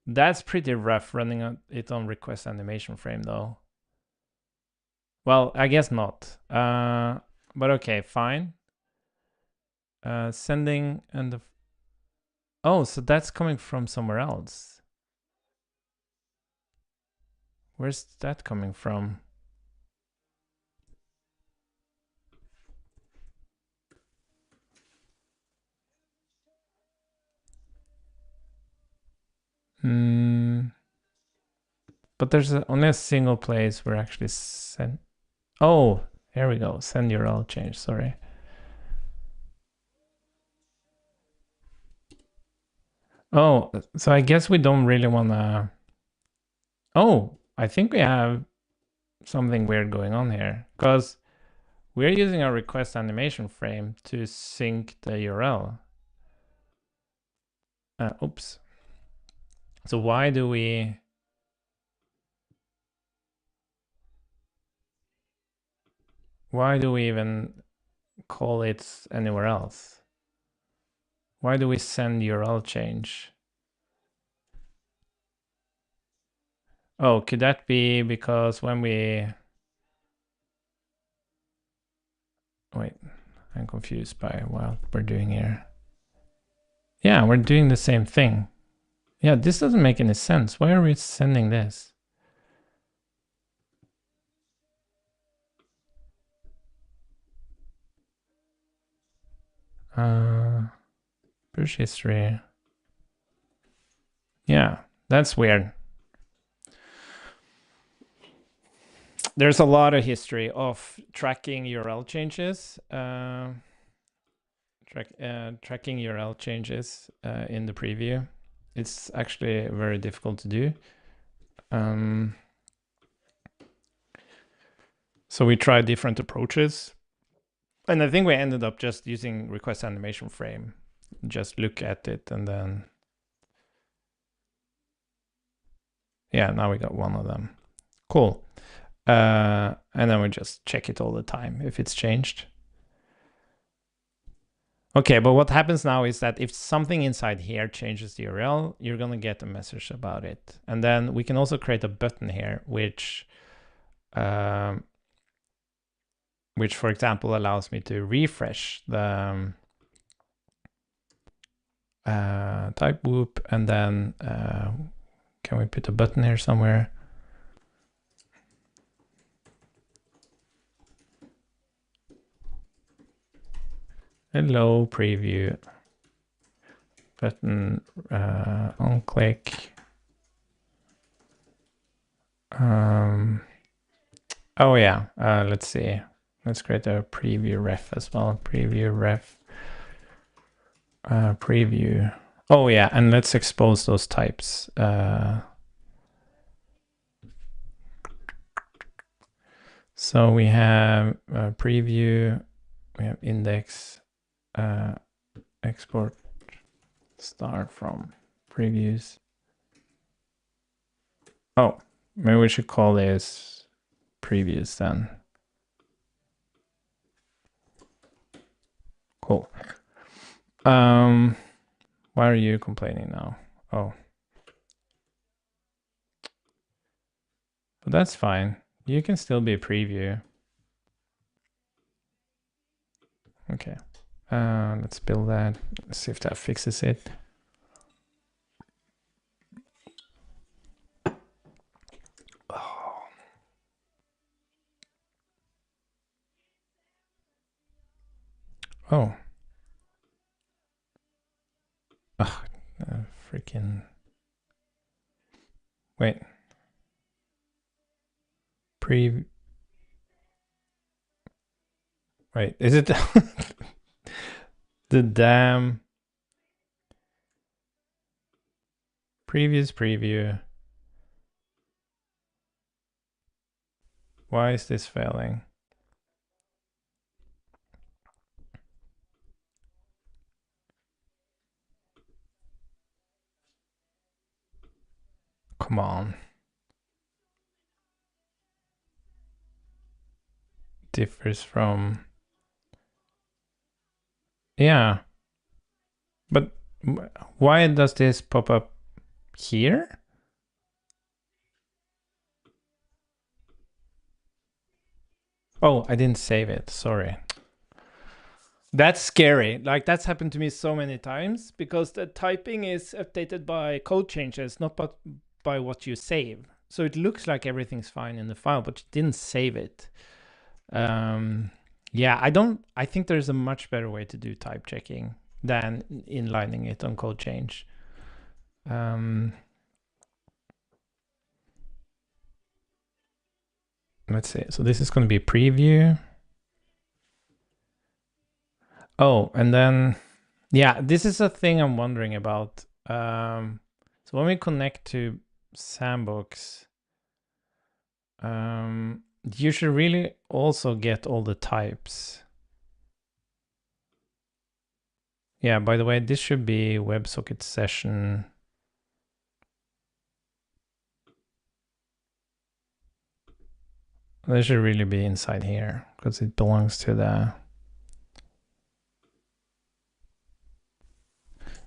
Speaker 1: That's pretty rough running it on request animation frame though. Well, I guess not. But okay, fine. Sending and the. Oh, so that's coming from somewhere else. Where's that coming from? But there's only a single place where actually send. Oh, here we go. Send URL change. Sorry. Oh, so I guess we don't really want to. Oh, I think we have something weird going on here because we're using our request animation frame to sync the URL. Oops. So why do we even call it anywhere else? Why do we send URL change? Oh, could that be because when we... Wait, I'm confused by what we're doing here. Yeah, we're doing the same thing. Yeah, this doesn't make any sense. Why are we sending this? Push history. Yeah, that's weird. There's a lot of history of tracking URL changes. Tracking URL changes in the preview. It's actually very difficult to do. So we tried different approaches. And I think we ended up just using request animation frame. Just look at it and then... Yeah, now we got one of them. Cool. And then we just check it all the time if it's changed. Okay, but what happens now is that if something inside here changes the URL, you're going to get a message about it. And then we can also create a button here, which for example, allows me to refresh the type whoop. And then can we put a button here somewhere? Hello, preview. Button on click. Oh yeah, let's see. Let's create a preview ref as well. Preview ref. Preview. Oh yeah, and let's expose those types. So we have preview, we have index, export star from previews. Oh, maybe we should call this previews then. Cool. Why are you complaining now? Oh. But that's fine. You can still be a preview. Okay. Let's build that. Let's see if that fixes it. Oh. Ugh, freaking. Wait. Wait, is it the damn previous preview? Why is this failing? Come on. Differs from... Yeah. But why does this pop up here? Oh, I didn't save it. Sorry. That's scary. Like, that's happened to me so many times because the typing is updated by code changes, not by what you save. So it looks like everything's fine in the file, but you didn't save it. Yeah, I think there's a much better way to do type checking than inlining it on code change. Let's see. So this is going to be preview. Oh, and then, yeah, this is a thing I'm wondering about. So when we connect to Sandbox, you should really also get all the types. Yeah, by the way, this should be WebSocket session. That should really be inside here because it belongs to the...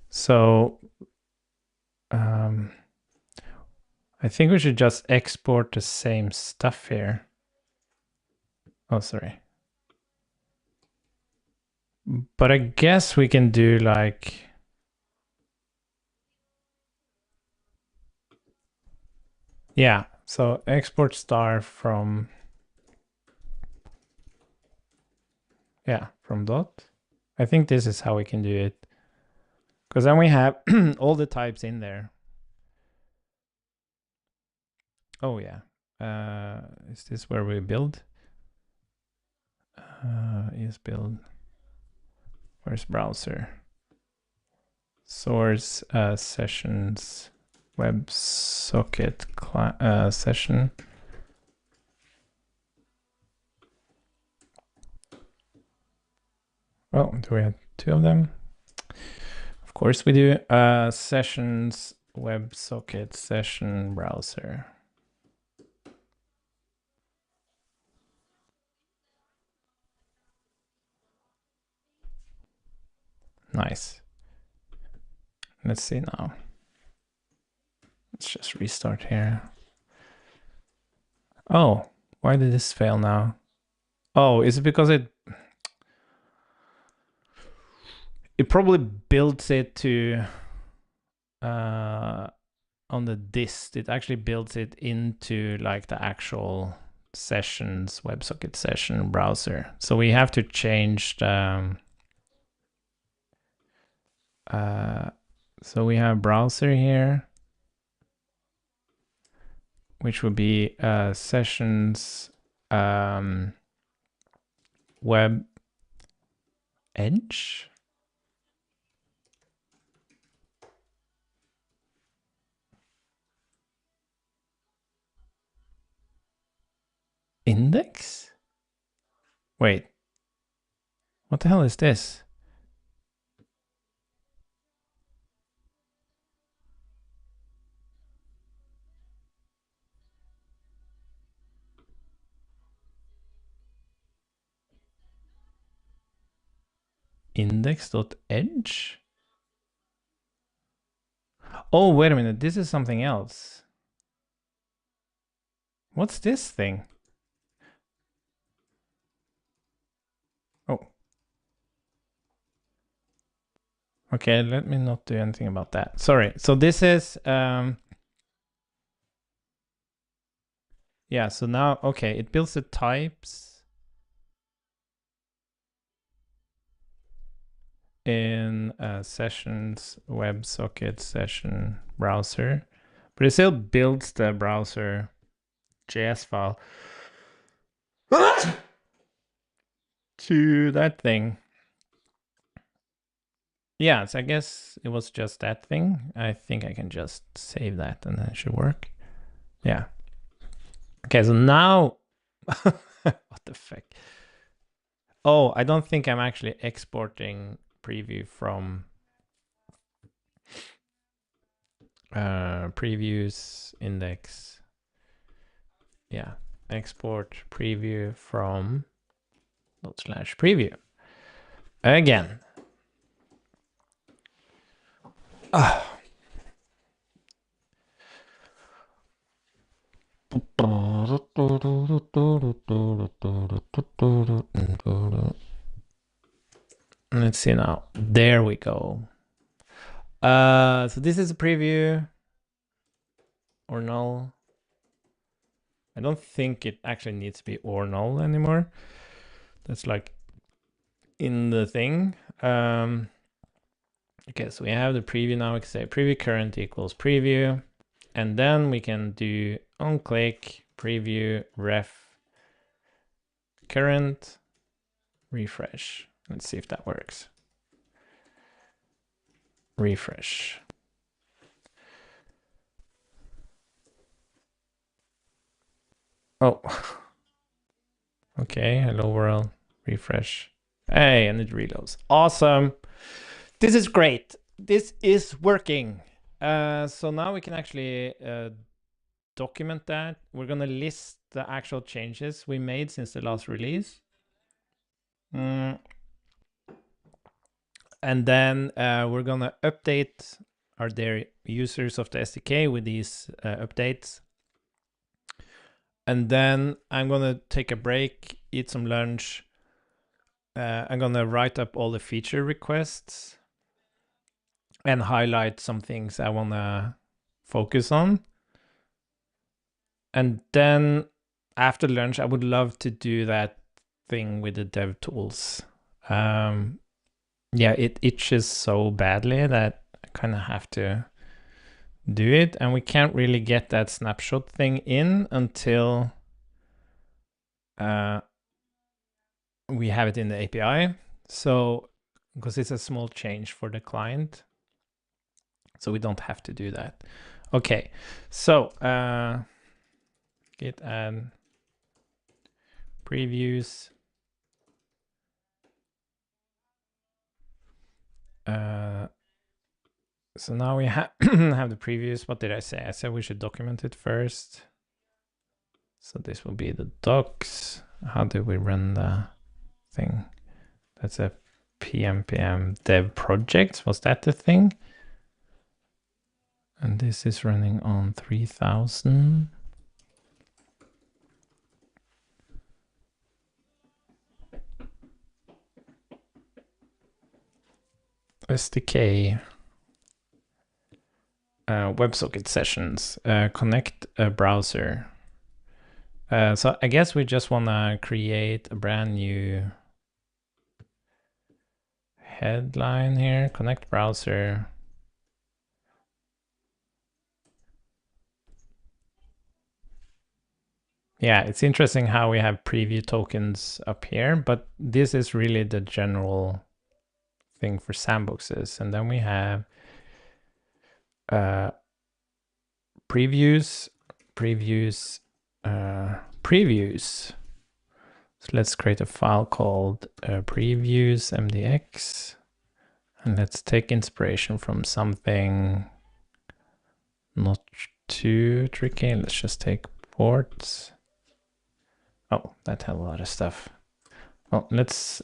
Speaker 1: So I think we should just export the same stuff here. Oh, sorry. But I guess we can do like... Yeah, so export star from... Yeah, from dot. I think this is how we can do it. Because then we have all the types in there. Oh yeah. Is this where we build? Is build. Where's browser? Source sessions WebSocket session. Oh, do we have two of them? Of course we do. Sessions WebSocket session browser. Nice. Let's see now. Let's just restart here. Oh, why did this fail now? Oh, is it because it probably builds it to on the dist. It actually builds it into like the actual sessions WebSocket session browser. So we have to change the so we have browser here, which would be sessions web edge. Index? Wait, what the hell is this? Index.edge? Oh, wait a minute, this is something else. What's this thing? Oh. Okay, let me not do anything about that. Sorry. So this is yeah, so now okay, it builds the types in sessions WebSocket session browser, but it still builds the browser JS file to that thing. Yeah, so I guess it was just that thing. I think I can just save that and then it should work. Yeah. Okay, so now what the fuck? Oh, I don't think I'm actually exporting preview from previews index. Yeah, export preview from /preview. Again. Let's see now. There we go. So this is a preview or null. I don't think it actually needs to be or null anymore. That's like in the thing. Okay, so we have the preview now. We can say preview current equals preview. And then we can do on click preview ref current refresh. Let's see if that works. Refresh. Oh. Okay, hello world. Refresh. Hey, and it reloads. Awesome. This is great. This is working. So now we can actually document that. We're gonna list the actual changes we made since the last release. And then we're gonna update our users of the SDK with these updates. And then I'm gonna take a break, eat some lunch. I'm gonna write up all the feature requests and highlight some things I wanna focus on. And then after lunch, I would love to do that thing with the dev tools. Yeah, it itches so badly that kind of have to do it, and we can't really get that snapshot thing in until we have it in the API. So, because it's a small change for the client, so we don't have to do that. Okay, so git add previews. So now we have the previews. What did I say? I said we should document it first. So this will be the docs. How do we run the thing? That's a pm dev project. Was that the thing? And this is running on 3000. SDK. WebSocket sessions. Connect a browser. So I guess we just want to create a brand new headline here. Connect browser. Yeah, it's interesting how we have preview tokens up here, but this is really the general thing for sandboxes. And then we have previews. So let's create a file called previews mdx, and let's take inspiration from something not too tricky. Let's just take ports. Oh, that had a lot of stuff. Well, let's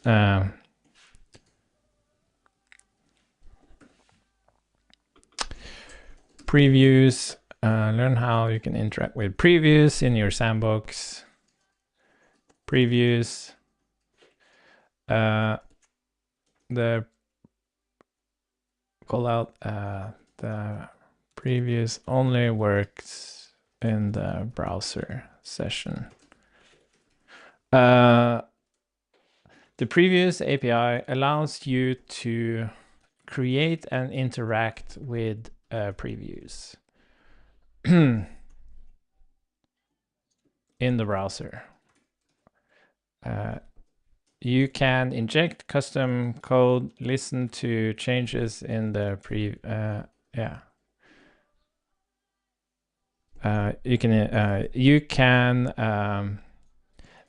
Speaker 1: previews. Learn how you can interact with previews in your sandbox. Previews. The call out the previews only works in the browser session. The previews API allows you to create and interact with previews in the browser. You can inject custom code, listen to changes in the you can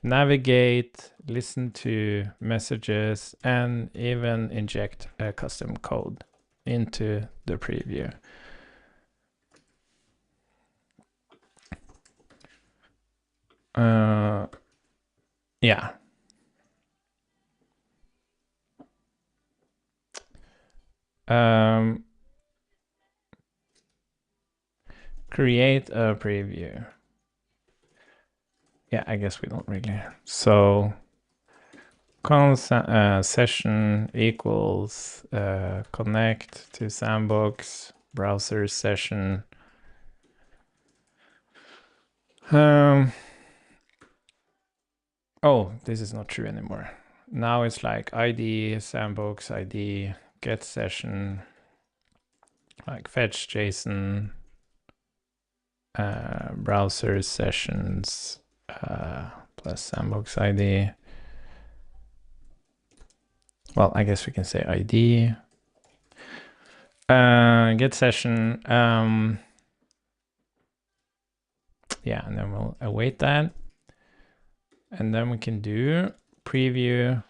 Speaker 1: navigate, listen to messages, and even inject a custom code into the preview. Yeah. Create a preview. Yeah, I guess we don't really. So session equals connect to sandbox browser session. Oh, this is not true anymore. Now it's like ID, sandbox ID, get session, like fetch JSON, browser sessions, plus sandbox ID. Well, I guess we can say ID. Get session. Yeah, and then we'll await that. And then we can do preview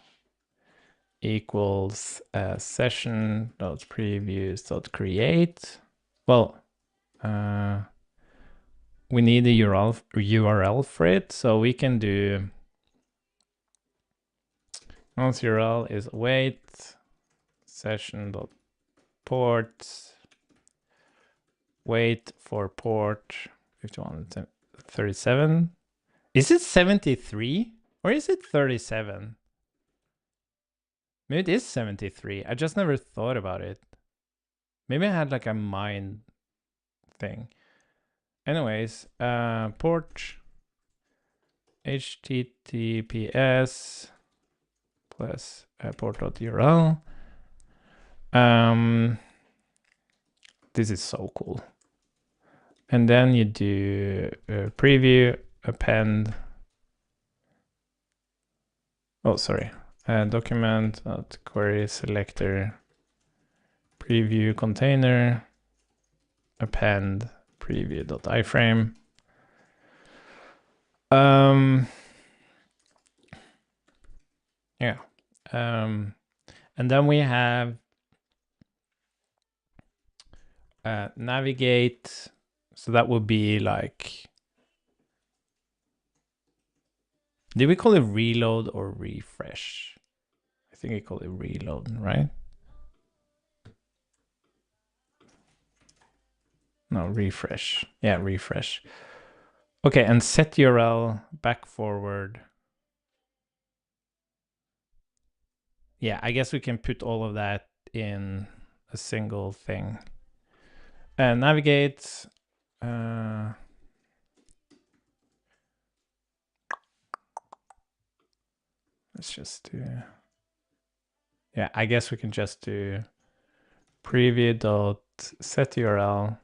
Speaker 1: equals session.previews.create. Well, we need a URL for it, so we can do once URL is await session.port, wait for port 5137. Is it 73 or is it 37? Maybe it is 73. I just never thought about it. Maybe I had like a mind thing. Anyways, port https plus port.url. This is so cool. And then you do preview, append. Oh, sorry. Document query selector, preview container, append preview.iframe. Yeah. And then we have navigate. So that would be like, did we call it reload or refresh? I think we call it reload, right? No, refresh. Yeah, refresh. Okay, and set URL back forward. Yeah, I guess we can put all of that in a single thing. And navigate. Let's just do. Yeah, I guess we can just do preview.set URL.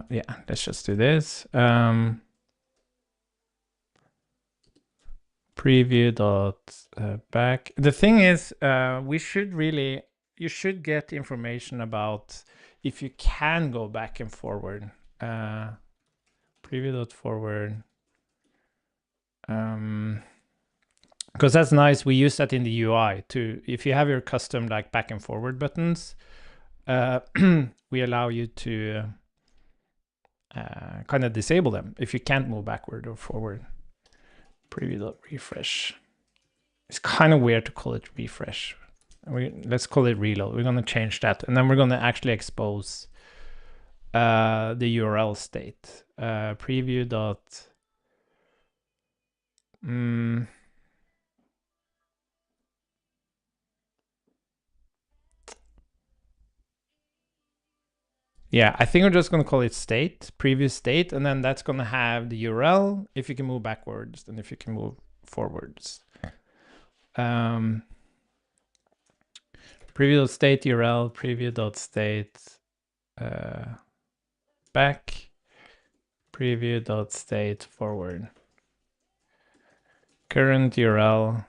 Speaker 1: Yeah, let's just do this. Preview.back. The thing is, you should get information about if you can go back and forward. Preview.forward. Because that's nice. We use that in the UI too. If you have your custom like back and forward buttons, we allow you to kind of disable them if you can't move backward or forward. Preview.refresh. It's kind of weird to call it refresh. Let's call it reload. We're going to change that. And then we're going to actually expose the URL state. Preview dot. Yeah, I think we're just going to call it state, previous state, and then that's going to have the URL if you can move backwards and if you can move forwards. Preview.state URL, preview.state back, preview.state forward. Current URL,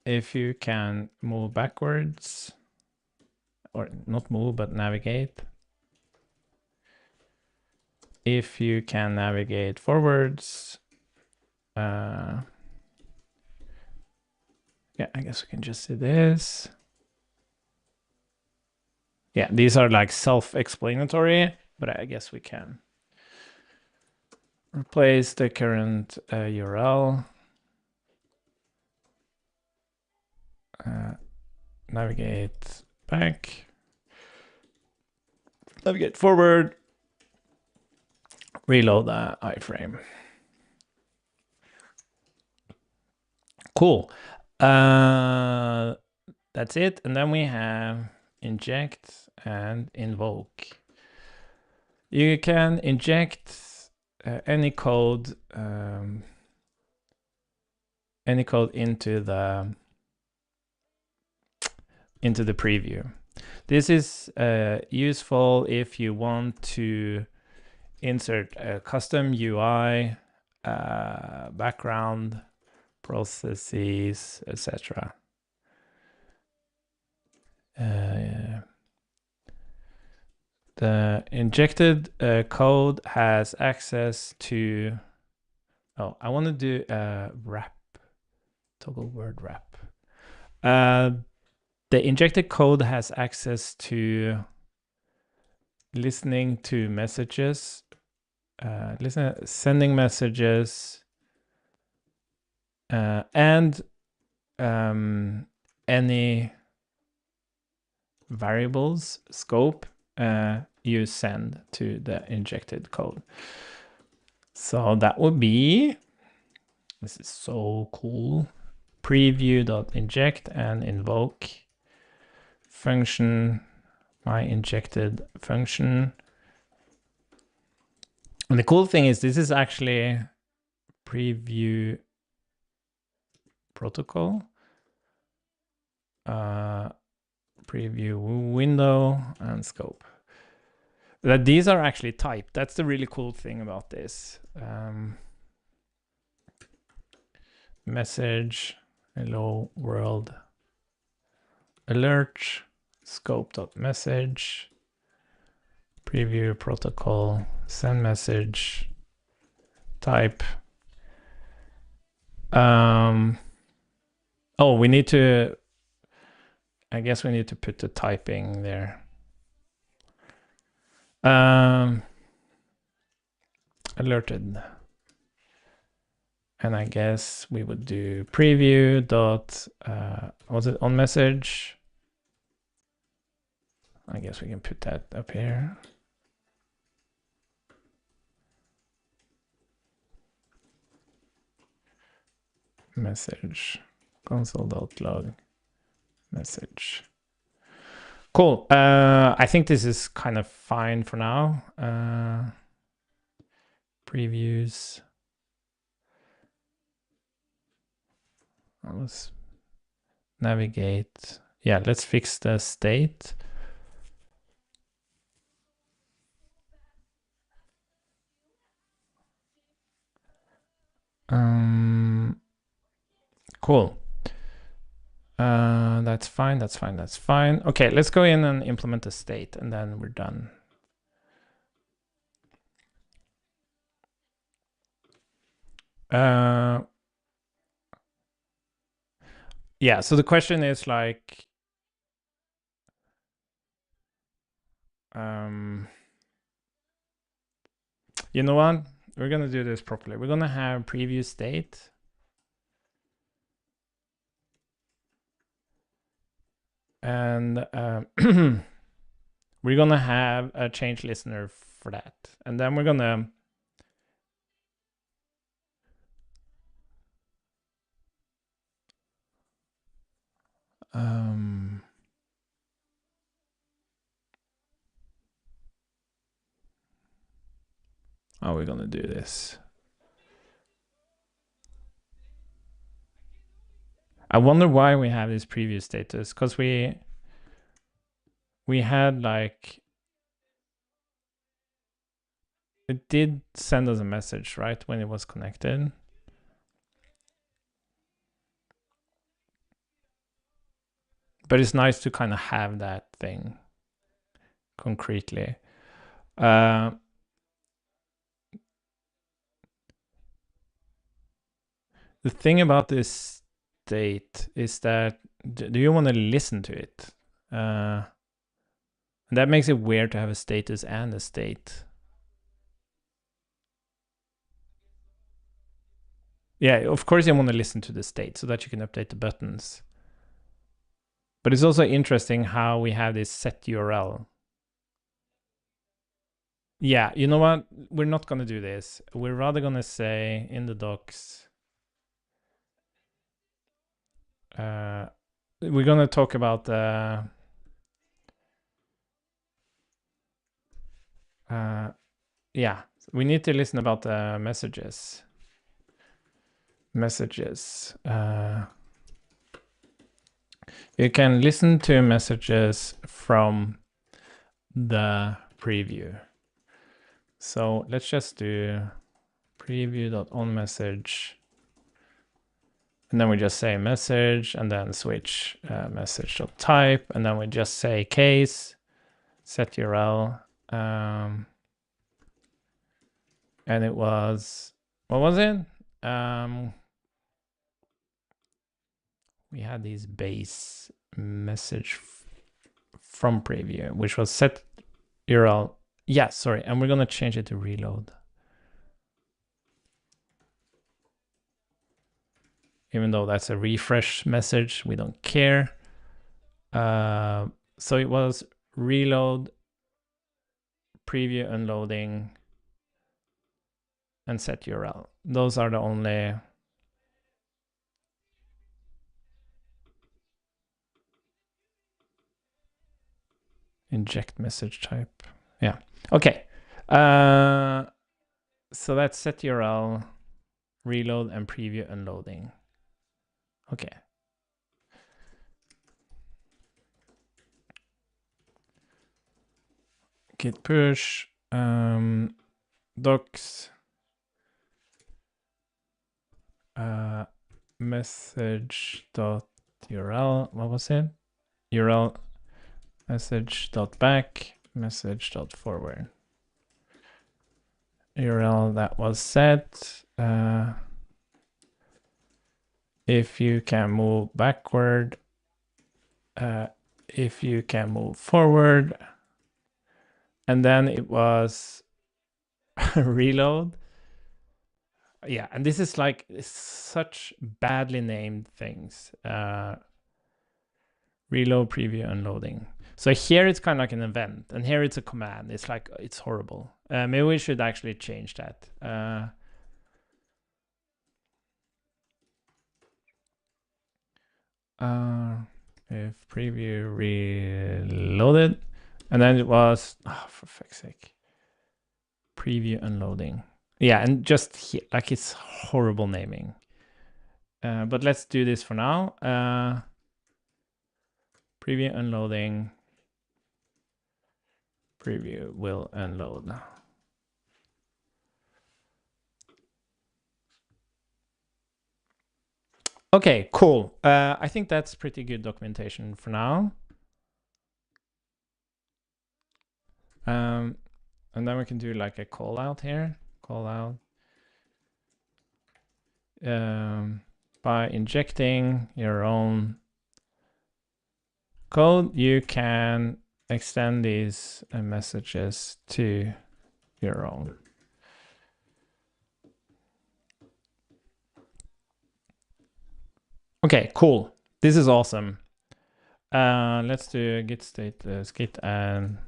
Speaker 1: if you can move backwards, or not move, but navigate. If you can navigate forwards, yeah, I guess we can just do this. Yeah, these are like self-explanatory, but I guess we can replace the current URL. Navigate back. Navigate forward. Reload the iframe. Cool. That's it. And then we have inject and invoke. You can inject any code into the preview. This is useful if you want to insert a custom UI, background, processes, etc. The injected code has access to. Oh, I want to do a wrap, toggle word wrap. The injected code has access to listening to messages, sending messages, and any variables scope you send to the injected code. So that would be, this is so cool, preview.inject and invoke function, my injected function. And the cool thing is this is actually preview protocol, preview window and scope. That these are actually typed. That's the really cool thing about this. Message, hello world, alert, scope.message, preview protocol, send message, type. Oh, we need to, I guess we need to put the typing there. Alerted. And I guess we would do preview dot, was it on message? I guess we can put that up here. Message, console.log, message. Cool. I think this is kind of fine for now. Previews. Let's navigate. Yeah, let's fix the state. Cool. That's fine, that's fine, that's fine. Okay, let's go in and implement the state and then we're done. Yeah, so the question is like, you know what? We're gonna do this properly. We're gonna have preview state. And we're gonna have a change listener for that. And then we're gonna how are we gonna do this? I wonder why we have this preview status, because we had like, it did send us a message, right, when it was connected. But it's nice to kind of have that thing concretely. The thing about this state is that, do you want to listen to it? And that makes it weird to have a status and a state. Yeah, of course you want to listen to the state so that you can update the buttons. But it's also interesting how we have this set URL. Yeah, you know what? We're not going to do this. We're rather going to say in the docs, we're going to talk about yeah, we need to listen about the messages. You can listen to messages from the preview. So let's just do preview.onMessage. And then we just say message and then switch message.type. And then we just say case, set URL. And it was, what was it? We had these base message from preview, which was set URL. Yeah, sorry. And we're going to change it to reload. Even though that's a refresh message, we don't care. So it was reload, preview unloading, and set URL. Those are the only inject message type. Yeah. Okay. So that's set URL, reload, and preview unloading. Okay. Git push, docs, message.url, what was it? URL message.back, message.forward. URL that was set. If you can move backward, if you can move forward, and then it was reload. Yeah, and this is like such badly named things. Reload, preview, unloading. So here it's kind of like an event, and here it's a command. It's like, it's horrible. Maybe we should actually change that. If preview reloaded, and then it was, oh, for fuck's sake, preview unloading. Yeah, and just here, like, it's horrible naming. But let's do this for now. Preview unloading. Preview will unload. Okay, cool. I think that's pretty good documentation for now. And then we can do like a call out here. Call out. By injecting your own code, you can extend these messages to your own. Okay, cool. This is awesome. Let's do git status, git and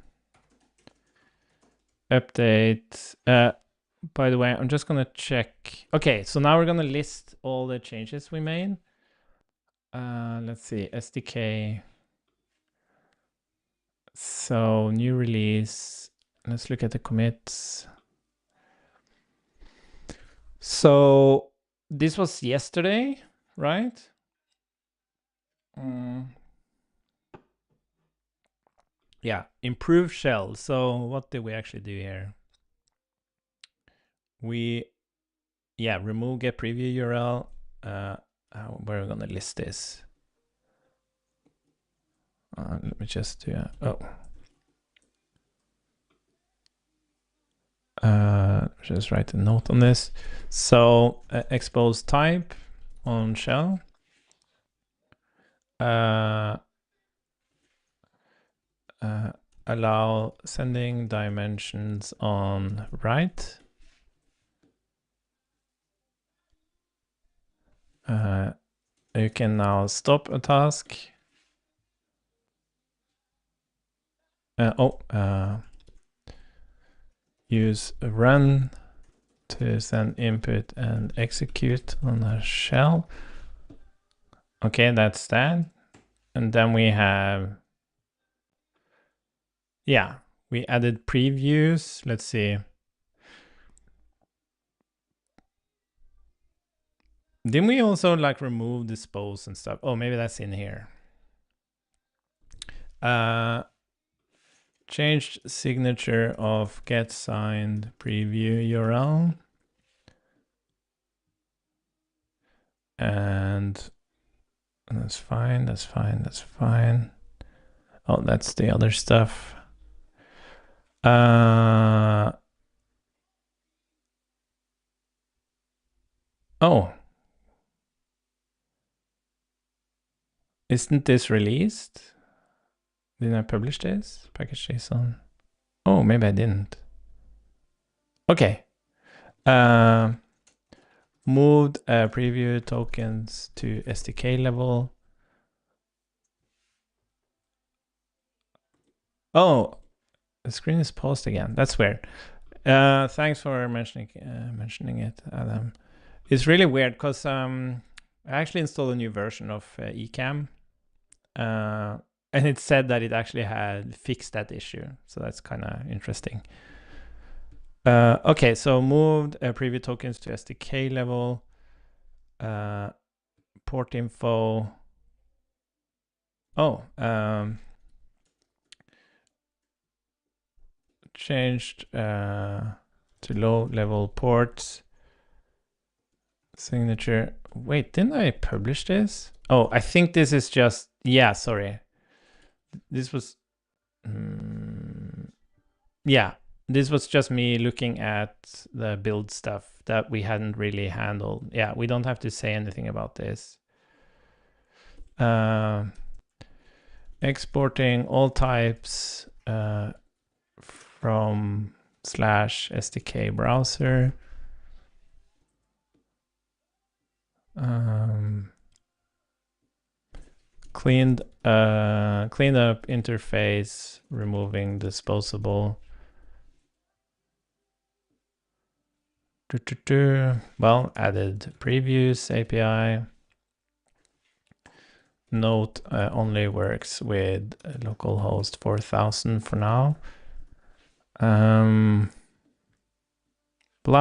Speaker 1: update. By the way, I'm just gonna check. Okay, so now we're gonna list all the changes we made. Let's see, SDK. So new release. Let's look at the commits. So this was yesterday, right? Yeah, improve shell. So what did we actually do here? We, yeah, remove get preview URL. Where are we gonna list this? Let me just do just write a note on this. So expose type on shell. Allow sending dimensions on write. You can now stop a task. Use run to send input and execute on a shell. Okay, that's that. And then we have, yeah, we added previews. Let's see. Didn't we also like remove dispose and stuff? Oh, maybe that's in here. Changed signature of get signed preview URL. And that's fine, that's fine, that's fine. Oh, that's the other stuff. Oh. Isn't this released? Didn't I publish this? Package JSON. Oh, maybe I didn't. Okay. Moved preview tokens to SDK level. Oh, the screen is paused again. That's weird. Thanks for mentioning it, Adam. It's really weird because I actually installed a new version of eCam, and it said that it actually had fixed that issue. So that's kind of interesting. Okay, so moved preview tokens to SDK level. Port info. Oh, changed to low level ports. Signature. Wait, didn't I publish this? Oh, I think this is just, yeah, sorry. This was, yeah, this was just me looking at the build stuff that we hadn't really handled. Yeah, we don't have to say anything about this. Exporting all types from /SDK browser. Cleaned up interface, removing disposable. Well, added previews API. Note only works with localhost 4000 for now. Blah,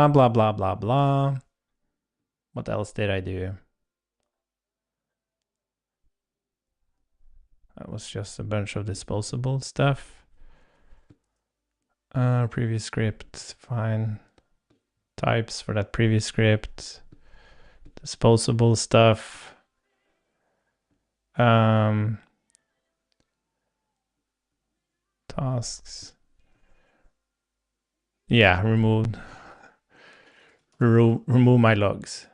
Speaker 1: blah, blah, blah, blah. What else did I do? That was just a bunch of disposable stuff. Previous script, fine. Types for that previous script. Disposable stuff. Tasks. Yeah, remove my logs.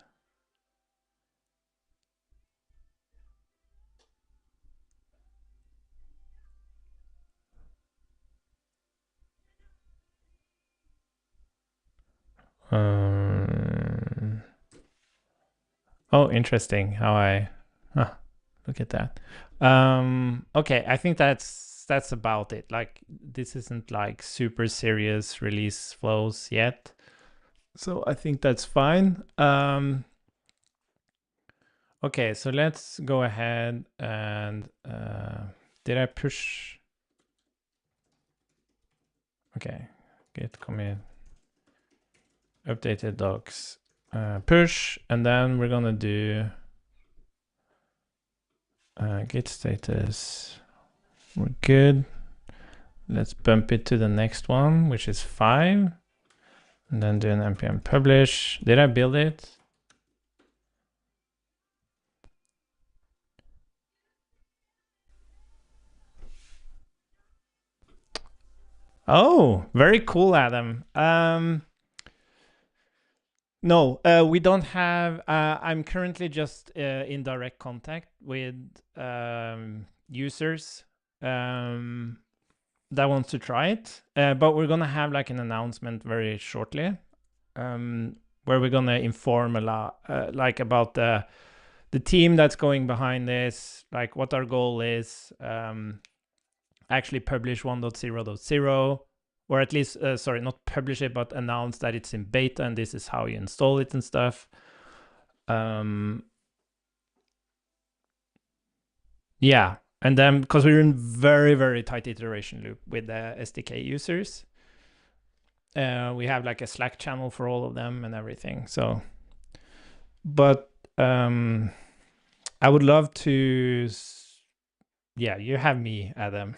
Speaker 1: Oh, interesting how I look at that. Okay, I think that's about it. Like, this isn't like super serious release flows yet, so I think that's fine. Okay, so let's go ahead and did I push? Okay, git commit updated docs, push, and then we're gonna do git status. We're good. Let's bump it to the next one, which is 5, and then do an npm publish. Did I build it? Oh, very cool, Adam. No, we don't have. I'm currently just in direct contact with users that wants to try it, but we're gonna have like an announcement very shortly, where we're gonna inform a lot, like about the team that's going behind this, like what our goal is. Actually publish 1.0.0, or at least, sorry, not publish it, but announce that it's in beta and this is how you install it and stuff. Yeah, and then because we're in very, very tight iteration loop with the SDK users, we have like a Slack channel for all of them and everything. So, but I would love to, yeah, you have me, Adam.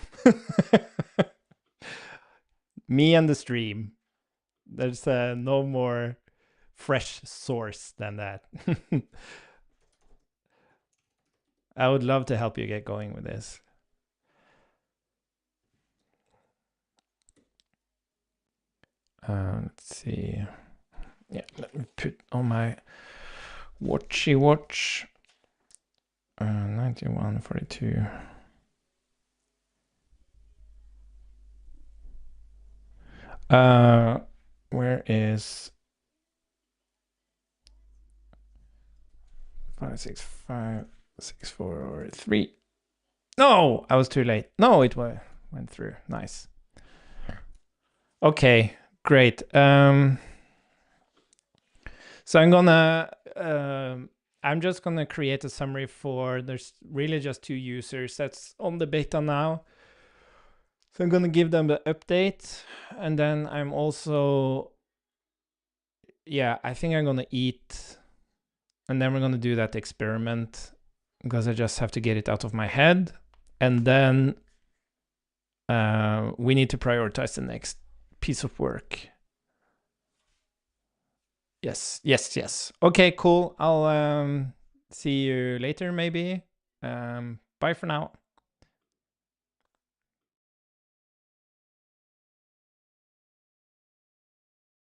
Speaker 1: Me and the stream. There's no more fresh source than that. I would love to help you get going with this. Let's see. Yeah, let me put on my watchy watch. 9142. Where is 5656443? No, I was too late. No, it went through. Nice. Okay, great. So I'm just gonna create a summary for, there's really just 2 users that's on the beta now. So I'm gonna give them the update, and then I'm also yeah, I think I'm gonna eat, and then we're gonna do that experiment because I just have to get it out of my head, and then we need to prioritize the next piece of work. Yes. Okay, cool. I'll see you later, maybe. Bye for now.